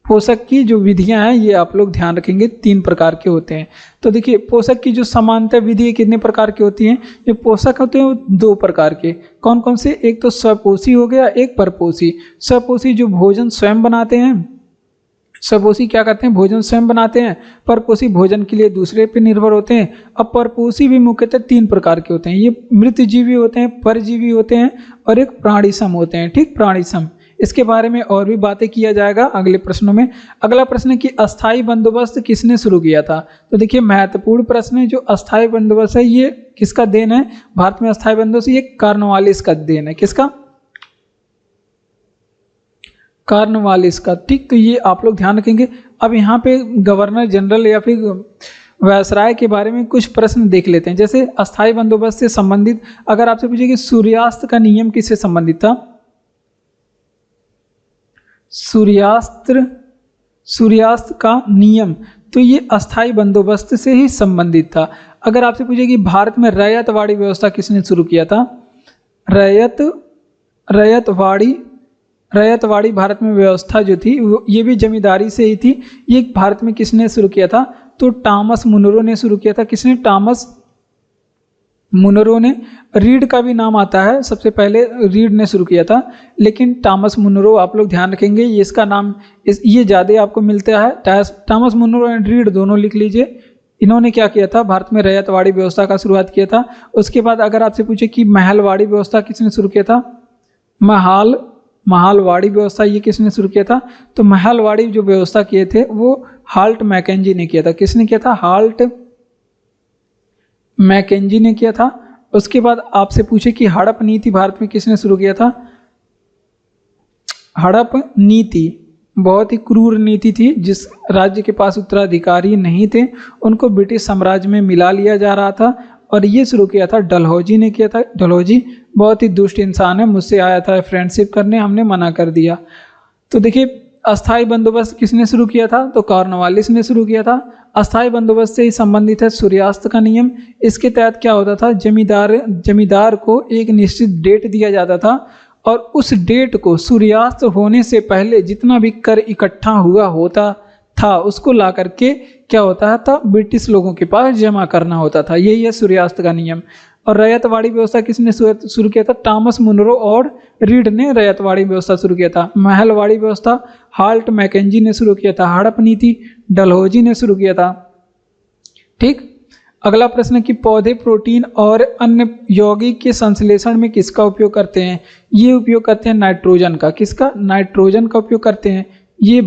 पोषक की जो विधियां हैं, ये आप लोग ध्यान रखेंगे 3 प्रकार के होते हैं। तो देखिए पोषक की जो समानता विधि कितने प्रकार की होती हैं? जो पोषक होते हैं वो 2 प्रकार के। कौन कौन से? एक तो स्वपोषी हो गया, एक परपोषी। स्वपोषी जो भोजन स्वयं बनाते हैं, स्वपोषी क्या करते हैं? भोजन स्वयं बनाते हैं। परपोषी भोजन के लिए दूसरे पे निर्भर होते हैं। अब परपोषी भी मुख्यतः 3 प्रकार के होते हैं। ये मृतजीवी होते हैं, परजीवी होते हैं और एक प्राणीसम होते हैं। ठीक, प्राणीसम। इसके बारे में और भी बातें किया जाएगा अगले प्रश्नों में। अगला प्रश्न है कि अस्थाई बंदोबस्त किसने शुरू किया था? तो देखिए महत्वपूर्ण प्रश्न है। जो अस्थाई बंदोबस्त है ये किसका देन है? भारत में अस्थाई बंदोबस्त ये कॉर्नवालिस का देन है। किसका? कॉर्नवालिस का। ठीक, तो ये आप लोग ध्यान रखेंगे। अब यहाँ पे गवर्नर जनरल या फिर वायसराय के बारे में कुछ प्रश्न देख लेते हैं। जैसे अस्थाई बंदोबस्त से संबंधित अगर आपसे पूछे कि सूर्यास्त का नियम किससे संबंधित था? सूर्यास्त का नियम तो ये अस्थाई बंदोबस्त से ही संबंधित था। अगर आपसे पूछे कि भारत में रैयतवाड़ी व्यवस्था किसने शुरू किया था? रैयतवाड़ी भारत में व्यवस्था जो थी ये भी जमींदारी से ही थी। ये भारत में किसने शुरू किया था? तो टॉमस मुनरो ने शुरू किया था। किसने? टॉमस मुनरो ने। रीड का भी नाम आता है, सबसे पहले रीड ने शुरू किया था, लेकिन टॉमस मुनरो आप लोग ध्यान रखेंगे ये इसका नाम ये ज़्यादा आपको मिलता है। टॉमस मुनरो एंड रीड दोनों लिख लीजिए। इन्होंने क्या किया था? भारत में रैयतवाड़ी व्यवस्था का शुरुआत किया था। उसके बाद अगर आपसे पूछे कि महलवाड़ी व्यवस्था किसने शुरू किया था? महलवाड़ी व्यवस्था ये किसने शुरू किया था? तो महलवाड़ी जो व्यवस्था किए थे वो हाल्ट मैकेंजी ने किया था। किसने किया था? हाल्ट मैकेंजी ने किया था। उसके बाद आपसे पूछे कि हड़प नीति भारत में किसने शुरू किया था। हड़प नीति बहुत ही क्रूर नीति थी, जिस राज्य के पास उत्तराधिकारी नहीं थे उनको ब्रिटिश साम्राज्य में मिला लिया जा रहा था, और ये शुरू किया था डलहौजी ने किया था। डलहौजी बहुत ही दुष्ट इंसान है, मुझसे आया था फ्रेंडशिप करने, हमने मना कर दिया। तो देखिए अस्थाई बंदोबस्त किसने शुरू किया था, तो कॉर्नवालिस ने शुरू किया था। अस्थाई बंदोबस्त से ही संबंधित है सूर्यास्त का नियम। इसके तहत क्या होता था, जमींदार को एक निश्चित डेट दिया जाता था, और उस डेट को सूर्यास्त होने से पहले जितना भी कर इकट्ठा हुआ होता था उसको ला करके क्या होता था, ब्रिटिश लोगों के पास जमा करना होता था। यही है सूर्यास्त का नियम। और रैयतवाड़ी व्यवस्था किसने शुरू किया था, टॉमस मुनरो और रीड ने रैयतवाड़ी व्यवस्था शुरू किया था। महलवाड़ी व्यवस्था हाल्ट मैकेंजी ने शुरू किया था। हड़प नीति डलहौजी ने शुरू किया था। ठीक, अगला प्रश्न कि पौधे प्रोटीन और अन्य यौगिक के संश्लेषण में किसका उपयोग करते हैं। ये उपयोग करते हैं नाइट्रोजन का। किसका, नाइट्रोजन का उपयोग करते हैं। ये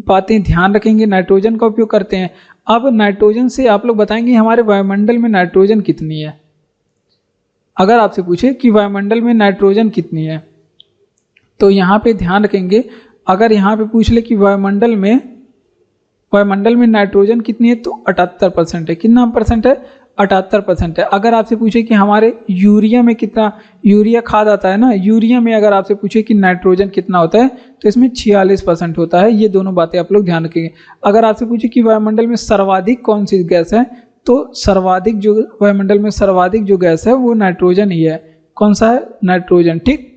बातें ध्यान रखेंगे, नाइट्रोजन का उपयोग करते हैं। अब नाइट्रोजन से आप लोग बताएंगे हमारे वायुमंडल में नाइट्रोजन कितनी है। अगर आपसे पूछे कि वायुमंडल में नाइट्रोजन कितनी है, तो यहाँ पे ध्यान रखेंगे, अगर यहाँ पे पूछ ले कि वायुमंडल में नाइट्रोजन कितनी है, तो 78% है। कितना परसेंट है, 78% है। अगर आपसे पूछे कि हमारे यूरिया में कितना, यूरिया खाद आता है ना, यूरिया में अगर आपसे पूछे कि नाइट्रोजन कितना होता है, तो इसमें 46% होता है। ये दोनों बातें आप लोग ध्यान रखेंगे। अगर आपसे पूछे कि वायुमंडल में सर्वाधिक कौन सी गैस है, तो सर्वाधिक जो वायुमंडल में सर्वाधिक जो गैस है वो नाइट्रोजन ही है। कौन सा है, नाइट्रोजन। ठीक,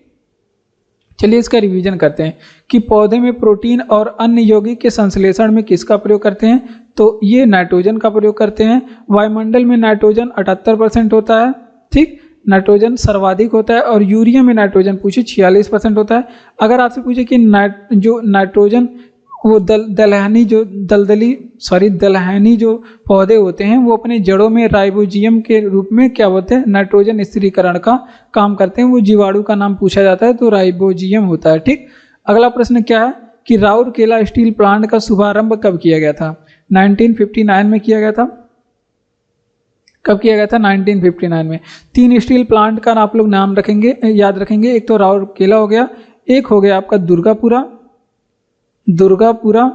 चलिए इसका रिवीजन करते हैं कि पौधे में प्रोटीन और अन्य यौगिक के संश्लेषण में किसका प्रयोग करते हैं, तो ये नाइट्रोजन का प्रयोग करते हैं। वायुमंडल में नाइट्रोजन 78% होता है। ठीक, नाइट्रोजन सर्वाधिक होता है। और यूरिया में नाइट्रोजन पूछे 46% होता है। अगर आपसे पूछे कि नाइट्रोजन वो दलहनी जो पौधे होते हैं वो अपने जड़ों में राइबोजियम के रूप में क्या होते हैं, नाइट्रोजन स्थिरीकरण का काम करते हैं। वो जीवाणु का नाम पूछा जाता है, तो राइबोजियम होता है। ठीक, अगला प्रश्न क्या है कि राउरकेला स्टील प्लांट का शुभारंभ कब किया गया था। 1959 में किया गया था। कब किया गया था, 1959 में। 3 स्टील प्लांट का आप लोग नाम रखेंगे, याद रखेंगे। एक तो राउरकेला हो गया, एक हो गया आपका दुर्गापुरा,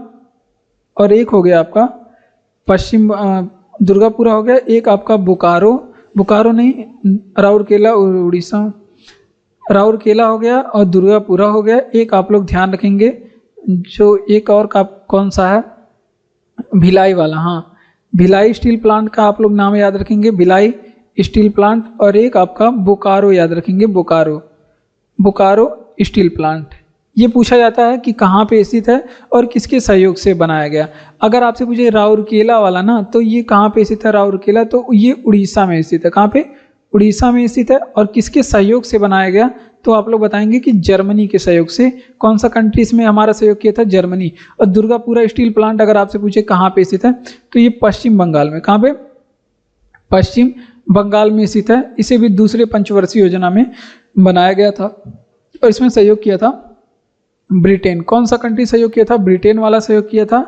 और एक हो गया आपका दुर्गापुरा हो गया, एक आपका बोकारो नहीं, राउरकेला उड़ीसा, राउरकेला हो गया और दुर्गापुरा हो गया। एक आप लोग ध्यान रखेंगे जो एक और का कौन सा है, भिलाई वाला। हाँ, भिलाई स्टील प्लांट का आप लोग नाम याद रखेंगे, भिलाई स्टील प्लांट। और एक आपका बोकारो याद रखेंगे, बोकारो स्टील प्लांट। ये पूछा जाता है कि कहाँ पे स्थित है और किसके सहयोग से बनाया गया। अगर आपसे पूछे राउरकेला वाला ना, तो ये कहाँ पे स्थित है राउरकेला, तो ये उड़ीसा में स्थित है। कहाँ पे, उड़ीसा में स्थित है। और किसके सहयोग से बनाया गया, तो आप लोग बताएंगे कि जर्मनी के सहयोग से। कौन सा कंट्री इसमें हमारा सहयोग किया था, जर्मनी। और दुर्गापुरा स्टील प्लांट अगर आपसे पूछे कहाँ पे स्थित है, तो ये पश्चिम बंगाल में। कहाँ पे, पश्चिम बंगाल में स्थित है। इसे भी दूसरे पंचवर्षीय योजना में बनाया गया था और इसमें सहयोग किया था ब्रिटेन। कौन सा कंट्री सहयोग किया था, ब्रिटेन वाला सहयोग किया था।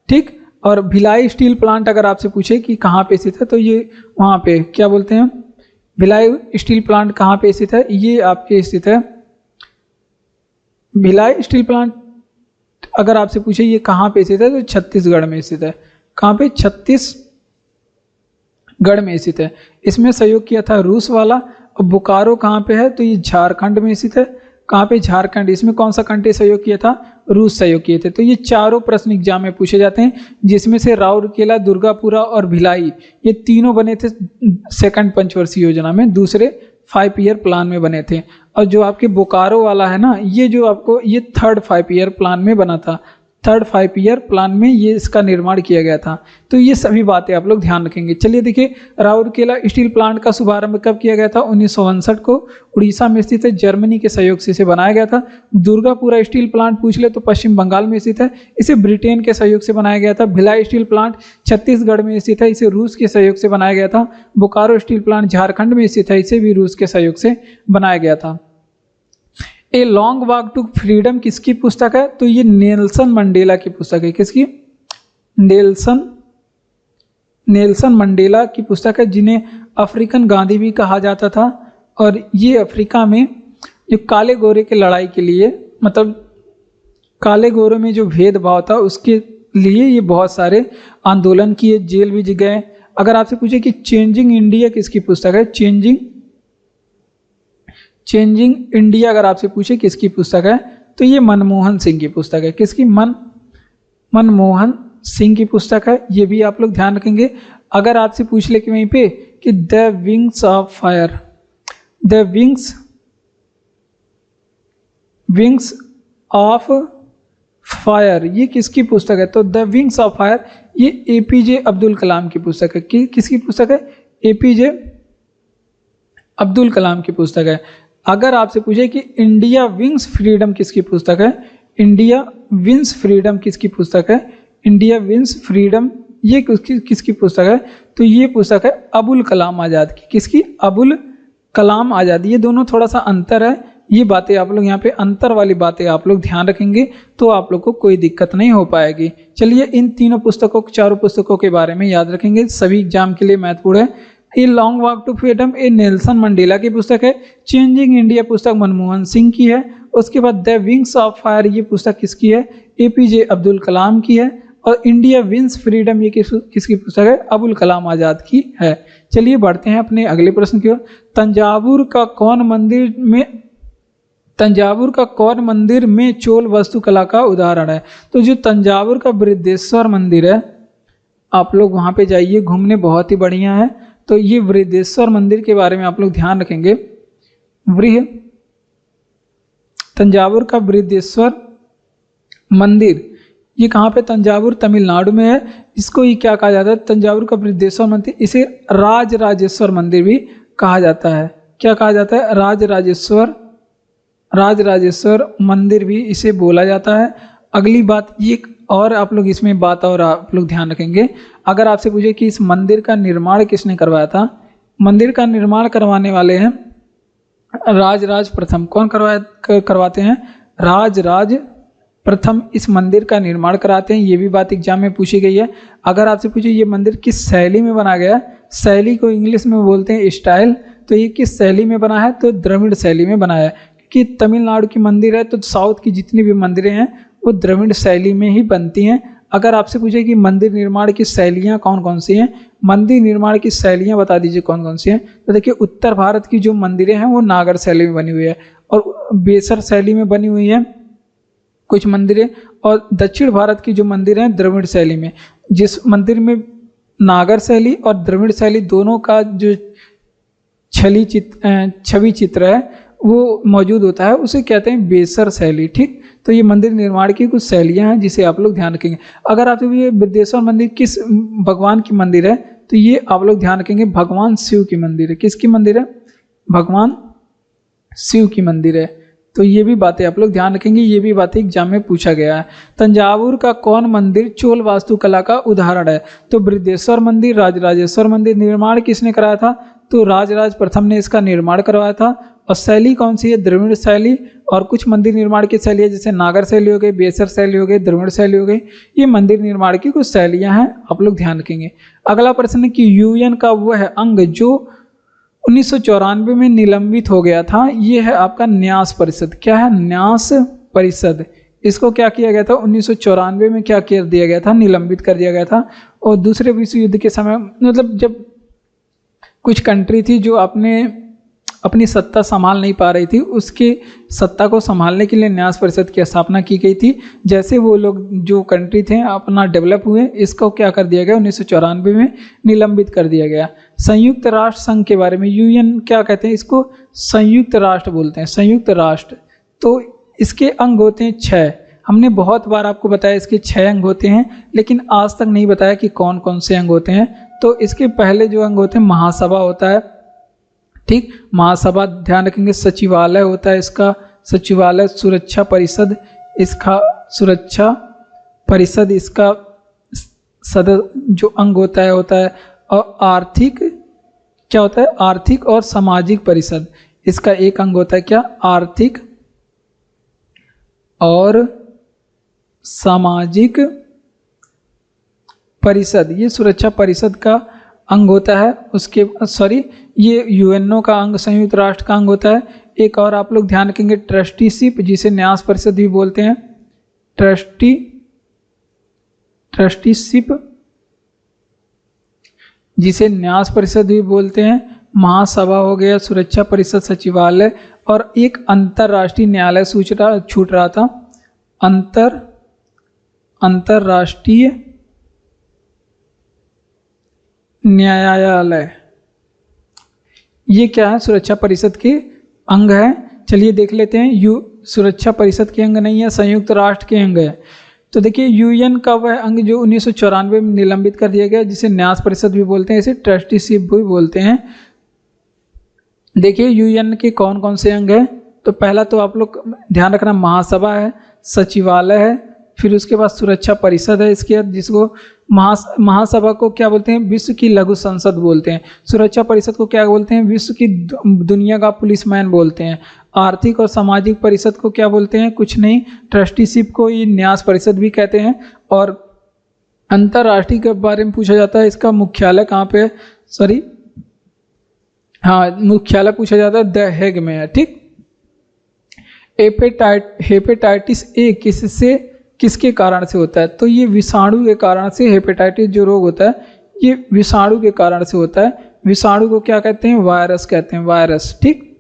ठीक, और भिलाई स्टील प्लांट अगर आपसे पूछे कि कहाँ पे स्थित है, तो ये वहाँ पे क्या बोलते हैं, भिलाई स्टील प्लांट कहाँ पे स्थित है, ये आपके स्थित है। भिलाई स्टील प्लांट अगर आपसे पूछे ये कहाँ पे स्थित है, तो छत्तीसगढ़ में स्थित है। कहाँ पे, छत्तीसगढ़ में स्थित है। इसमें सहयोग किया था रूस वाला। और बोकारो कहाँ पे है, तो ये झारखंड में स्थित है। कहाँ पे, झारखंड। इसमें कौन सा कंट्री सहयोग किया था, रूस सहयोग किए थे। तो ये चारों प्रश्न एग्जाम में पूछे जाते हैं, जिसमें से राउरकेला, दुर्गापुरा और भिलाई ये तीनों बने थे सेकंड पंचवर्षीय योजना में, दूसरे 5 ईयर प्लान में बने थे। और जो आपके बोकारो वाला है ना, ये जो आपको ये थर्ड 5 ईयर प्लान में बना था। थर्ड 5 ईयर प्लान में ये इसका निर्माण किया गया था। तो ये सभी बातें आप लोग ध्यान रखेंगे। चलिए देखिए, राउरकेला स्टील प्लांट का शुभारंभ कब किया गया था, 1959 को। उड़ीसा में स्थित है, जर्मनी के सहयोग से इसे बनाया गया था। दुर्गापुरा स्टील प्लांट पूछ ले तो पश्चिम बंगाल में स्थित है, इसे ब्रिटेन के सहयोग से बनाया गया था। भिलाई स्टील प्लांट छत्तीसगढ़ में स्थित है, इसे रूस के सहयोग से बनाया गया था। बोकारो स्टील प्लांट झारखंड में स्थित है, इसे भी रूस के सहयोग से बनाया गया था। A long walk to freedom किसकी पुस्तक है, तो ये नेल्सन मंडेला की पुस्तक है। किसकी, नेल्सन मंडेला की पुस्तक है, जिन्हें अफ्रीकन गांधी भी कहा जाता था। और ये अफ्रीका में जो काले गोरे के लड़ाई के लिए, मतलब काले गोरे में जो भेदभाव था उसके लिए ये बहुत सारे आंदोलन किए, जेल भी गए। अगर आपसे पूछे कि चेंजिंग इंडिया किसकी पुस्तक है, चेंजिंग इंडिया अगर आपसे पूछे किसकी पुस्तक है, तो ये मनमोहन सिंह की पुस्तक है। किसकी? मनमोहन सिंह की पुस्तक है। ये भी आप लोग ध्यान रखेंगे। अगर आपसे पूछ ले कि वहीं पे कि the wings of fire, the wings of fire ये किसकी पुस्तक है, तो द विंग्स ऑफ फायर ये एपीजे अब्दुल कलाम की पुस्तक है। किसकी पुस्तक है? एपीजे अब्दुल कलाम की पुस्तक है। अगर आपसे पूछे कि इंडिया विंग्स फ्रीडम किसकी पुस्तक है, इंडिया विंस फ्रीडम किसकी पुस्तक है, इंडिया विंस फ्रीडम ये किसकी पुस्तक है, तो ये पुस्तक है अबुल कलाम आज़ाद की। किसकी? अबुल कलाम आज़ाद। ये दोनों थोड़ा सा अंतर है, ये बातें आप लोग यहाँ पे अंतर वाली बातें आप लोग ध्यान रखेंगे तो आप लोग को कोई दिक्कत नहीं हो पाएगी। चलिए इन तीनों पुस्तकों, चारों पुस्तकों के बारे में याद रखेंगे, सभी एग्जाम के लिए महत्वपूर्ण है। A long walk to freedom ए नेल्सन मंडेला की पुस्तक है। चेंजिंग इंडिया पुस्तक मनमोहन सिंह की है। उसके बाद द विंग्स ऑफ फायर ये पुस्तक किसकी है, एपीजे अब्दुल कलाम की है। और इंडिया विंस फ्रीडम ये किसकी पुस्तक है, अबुल कलाम आज़ाद की है। चलिए बढ़ते हैं अपने अगले प्रश्न की ओर। तंजावुर का कौन मंदिर में चोल वास्तुकला का उदाहरण है, तो जो तंजावुर का बृहदेश्वर मंदिर है, आप लोग वहाँ पे जाइए घूमने, बहुत ही बढ़िया है। तो ये बृहदेश्वर मंदिर के बारे में आप लोग ध्यान रखेंगे। तंजावुर का बृहदेश्वर मंदिर ये कहाँ पे, तंजावुर तमिलनाडु में है। इसको ये क्या कहा जाता है, तंजावुर का बृहदेश्वर मंदिर, इसे राजराजेश्वर मंदिर भी कहा जाता है। क्या कहा जाता है? राजराजेश्वर मंदिर भी इसे बोला जाता है। अगली बात ये और आप लोग इसमें बात और आप लोग ध्यान रखेंगे। अगर आपसे पूछे कि इस मंदिर का निर्माण किसने करवाया था, मंदिर का निर्माण करवाने वाले हैं राजराज प्रथम। कौन करवाते हैं? राजराज प्रथम इस मंदिर का निर्माण कराते हैं। ये भी बात एग्जाम में पूछी गई है। अगर आपसे पूछे ये मंदिर किस शैली में बना गया, शैली को इंग्लिश में बोलते हैं स्टाइल, तो ये किस शैली में बना है, तो द्रविड़ शैली में बना है। क्योंकि तमिलनाडु की मंदिर है तो साउथ की जितनी भी मंदिरें हैं वो द्रविड़ शैली में ही बनती हैं। अगर आपसे पूछे कि मंदिर निर्माण की शैलियाँ कौन कौन सी हैं, मंदिर निर्माण की शैलियाँ बता दीजिए कौन कौन सी हैं। तो देखिए उत्तर भारत की जो मंदिरें हैं वो नागर शैली में बनी हुई है और बेसर शैली में बनी हुई है कुछ मंदिरें, और दक्षिण भारत की जो मंदिर हैं द्रविड़ शैली में। जिस मंदिर में नागर शैली और द्रविड़ शैली दोनों का जो छवि चित्र है वो मौजूद होता है, उसे कहते हैं बेसर शैली। ठीक, तो ये मंदिर निर्माण की कुछ शैलियाँ हैं जिसे आप लोग ध्यान रखेंगे। अगर आप ये बृहदेश्वर मंदिर किस भगवान की मंदिर है, तो ये आप लोग ध्यान रखेंगे भगवान शिव की मंदिर है। किसकी मंदिर है? भगवान शिव की मंदिर है। तो ये भी बातें आप लोग ध्यान रखेंगे, ये भी बातें एग्जाम में पूछा गया है। तंजावुर का कौन मंदिर चोल वास्तुकला का उदाहरण है, तो बृहदेश्वर मंदिर, राजराजेश्वर मंदिर। निर्माण किसने कराया था, तो राजराज प्रथम ने इसका निर्माण करवाया था। और शैली कौन सी है? द्रविड़ शैली। और कुछ मंदिर निर्माण की शैली है जैसे नागर शैली हो गई, बेसर शैली हो गई, द्रविड़ शैली हो गई। ये मंदिर निर्माण की कुछ शैलियाँ हैं, आप लोग ध्यान रखेंगे। अगला प्रश्न है कि यूएन का वह अंग जो 1994 में निलंबित हो गया था, ये है आपका न्यास परिषद। क्या है? न्यास परिषद। इसको क्या किया गया था? 1994 में क्या कर दिया गया था? निलंबित कर दिया गया था। और दूसरे विश्व युद्ध के समय, मतलब जब कुछ कंट्री थी जो अपनी सत्ता संभाल नहीं पा रही थी, उसकी सत्ता को संभालने के लिए न्यास परिषद की स्थापना की गई थी। जैसे वो लोग जो कंट्री थे अपना डेवलप हुए, इसको क्या कर दिया गया? 1994 में निलंबित कर दिया गया। संयुक्त राष्ट्र संघ के बारे में, यूएन क्या कहते हैं? इसको संयुक्त राष्ट्र बोलते हैं, संयुक्त राष्ट्र। तो इसके अंग होते हैं 6। हमने बहुत बार आपको बताया इसके 6 अंग होते हैं, लेकिन आज तक नहीं बताया कि कौन कौन से अंग होते हैं। तो इसके पहले जो अंग होते हैं, महासभा होता है। ठीक, महासभा ध्यान रखेंगे। सचिवालय होता है इसका, सचिवालय। सुरक्षा परिषद, इसका सुरक्षा परिषद इसका जो अंग होता है और आर्थिक क्या होता है? आर्थिक और सामाजिक परिषद इसका एक अंग होता है। क्या? आर्थिक और सामाजिक परिषद, ये सुरक्षा परिषद का अंग होता है, उसके सॉरी ये यूएनओ का अंग, संयुक्त राष्ट्र का अंग होता है। एक और आप लोग ध्यान रखेंगे ट्रस्टीशिप, जिसे न्यास परिषद भी बोलते हैं, ट्रस्टीशिप जिसे न्यास परिषद भी बोलते हैं। महासभा हो गया, सुरक्षा परिषद, सचिवालय, और एक अंतरराष्ट्रीय न्यायालय छूट रहा था, अंतरराष्ट्रीय न्यायालय। ये क्या है? सुरक्षा परिषद के अंग है। चलिए देख लेते हैं। सुरक्षा परिषद के अंग नहीं है, संयुक्त राष्ट्र के अंग है। तो देखिए यूएन का वह अंग जो 1994 में निलंबित कर दिया गया, जिसे न्यास परिषद भी बोलते हैं, इसे ट्रस्टीशिप भी बोलते हैं। देखिए यूएन के कौन कौन से अंग है। तो पहला तो आप लोग ध्यान रखना, महासभा है, सचिवालय है, फिर उसके बाद सुरक्षा परिषद है इसके बाद, जिसको महासभा को क्या बोलते हैं? विश्व की लघु संसद बोलते हैं। सुरक्षा परिषद को क्या बोलते हैं? विश्व की दुनिया का पुलिसमैन बोलते हैं। आर्थिक और सामाजिक परिषद को क्या बोलते हैं? कुछ नहीं, ट्रस्टीशिप को ये न्यास परिषद भी कहते हैं। और अंतरराष्ट्रीय के बारे में पूछा जाता है, इसका मुख्यालय कहाँ पे है? सॉरी हाँ, मुख्यालय पूछा जाता है द हेग में है। ठीक। हेपेटाइटिस ए किसके कारण से होता है? तो ये विषाणु के कारण से, हेपेटाइटिस जो रोग होता है ये विषाणु के कारण से होता है। विषाणु को क्या कहते हैं? वायरस कहते हैं, वायरस। ठीक।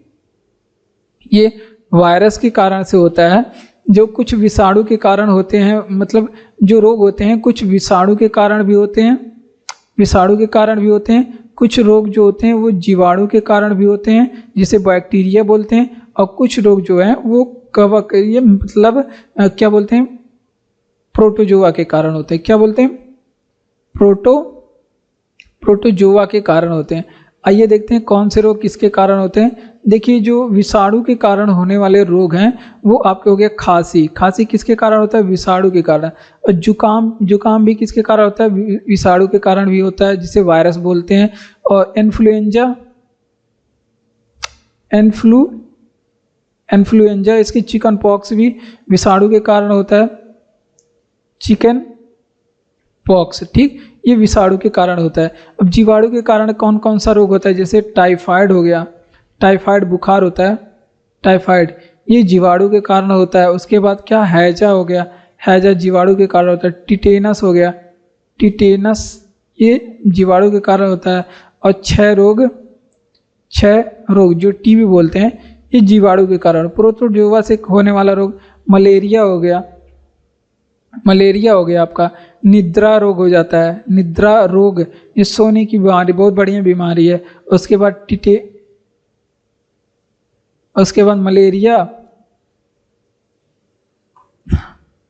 ये वायरस के कारण से होता है। जो कुछ विषाणु के कारण होते हैं, मतलब जो रोग होते हैं कुछ विषाणु के कारण भी होते हैं, कुछ रोग जो होते हैं वो जीवाणु के कारण भी होते हैं, जिसे बैक्टीरिया बोलते हैं। और कुछ रोग जो हैं वो कवक, ये मतलब क्या बोलते हैं? प्रोटोजोआ के कारण होते हैं। क्या बोलते हैं? प्रोटोजोआ के कारण होते हैं। आइए देखते हैं कौन से रोग किसके कारण होते हैं। देखिए जो विषाणु के कारण होने वाले रोग हैं वो आपके हो गया खांसी किसके कारण होता है? विषाणु के कारण। और जुकाम भी किसके कारण होता है? विषाणु के कारण भी होता है, जिसे वायरस बोलते हैं। और इन्फ्लुएंजा इसकी चिकन पॉक्स भी विषाणु के कारण होता है, चिकन पॉक्स। ठीक, ये विषाणु के कारण होता है। अब जीवाणु के कारण कौन कौन सा रोग होता है? जैसे टाइफाइड हो गया, टाइफाइड बुखार होता है, टाइफाइड ये जीवाणु के कारण होता है। उसके बाद क्या? हैजा हो गया, हैजा जीवाणु के कारण होता है। टिटेनस हो गया, टिटेनस ये जीवाणु के कारण होता है। और क्षय रोग जो टीबी बोलते हैं, ये जीवाणु के कारण। प्रोटोजोआ से होने वाला रोग मलेरिया हो गया आपका। निद्रा रोग हो जाता है, निद्रा रोग ये सोने की बीमारी, बहुत बढ़िया बीमारी है। उसके बाद मलेरिया,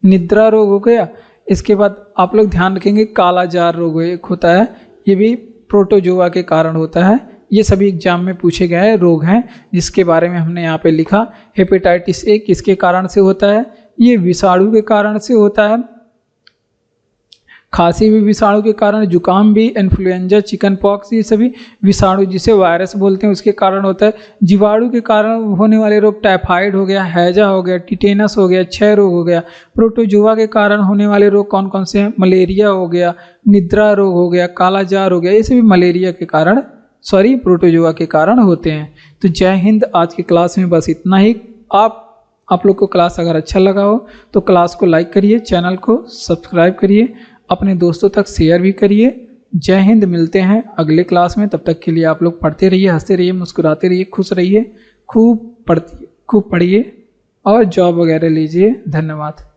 निद्रा रोग हो गया। इसके बाद आप लोग ध्यान रखेंगे कालाजार रोग एक होता है, ये भी प्रोटोजोआ के कारण होता है। ये सभी एग्जाम में पूछे गए रोग हैं जिसके बारे में हमने यहाँ पे लिखा। हेपेटाइटिस ए किसके कारण से होता है? ये विषाणु के कारण से होता है। खांसी भी विषाणु के कारण, जुकाम भी, इन्फ्लुएंजा, चिकन पॉक्स ये सभी विषाणु जिसे वायरस बोलते हैं उसके कारण होता है। जीवाणु के कारण होने वाले रोग टाइफाइड हो गया, हैजा हो गया, टिटेनस हो गया, क्षय रोग हो गया। प्रोटोजोआ के कारण होने वाले रोग कौन कौन से हैं? मलेरिया हो गया, निद्रा रोग हो गया, कालाजार हो गया। ये सभी मलेरिया के कारण, सॉरी प्रोटोजोआ के कारण होते हैं। तो जय हिंद। आज की क्लास में बस इतना ही। आप लोग को क्लास अगर अच्छा लगा हो तो क्लास को लाइक करिए, चैनल को सब्सक्राइब करिए, अपने दोस्तों तक शेयर भी करिए। जय हिंद। मिलते हैं अगले क्लास में। तब तक के लिए आप लोग पढ़ते रहिए, हंसते रहिए, मुस्कुराते रहिए, खुश रहिए, खूब पढ़िए और जॉब वगैरह लीजिए। धन्यवाद।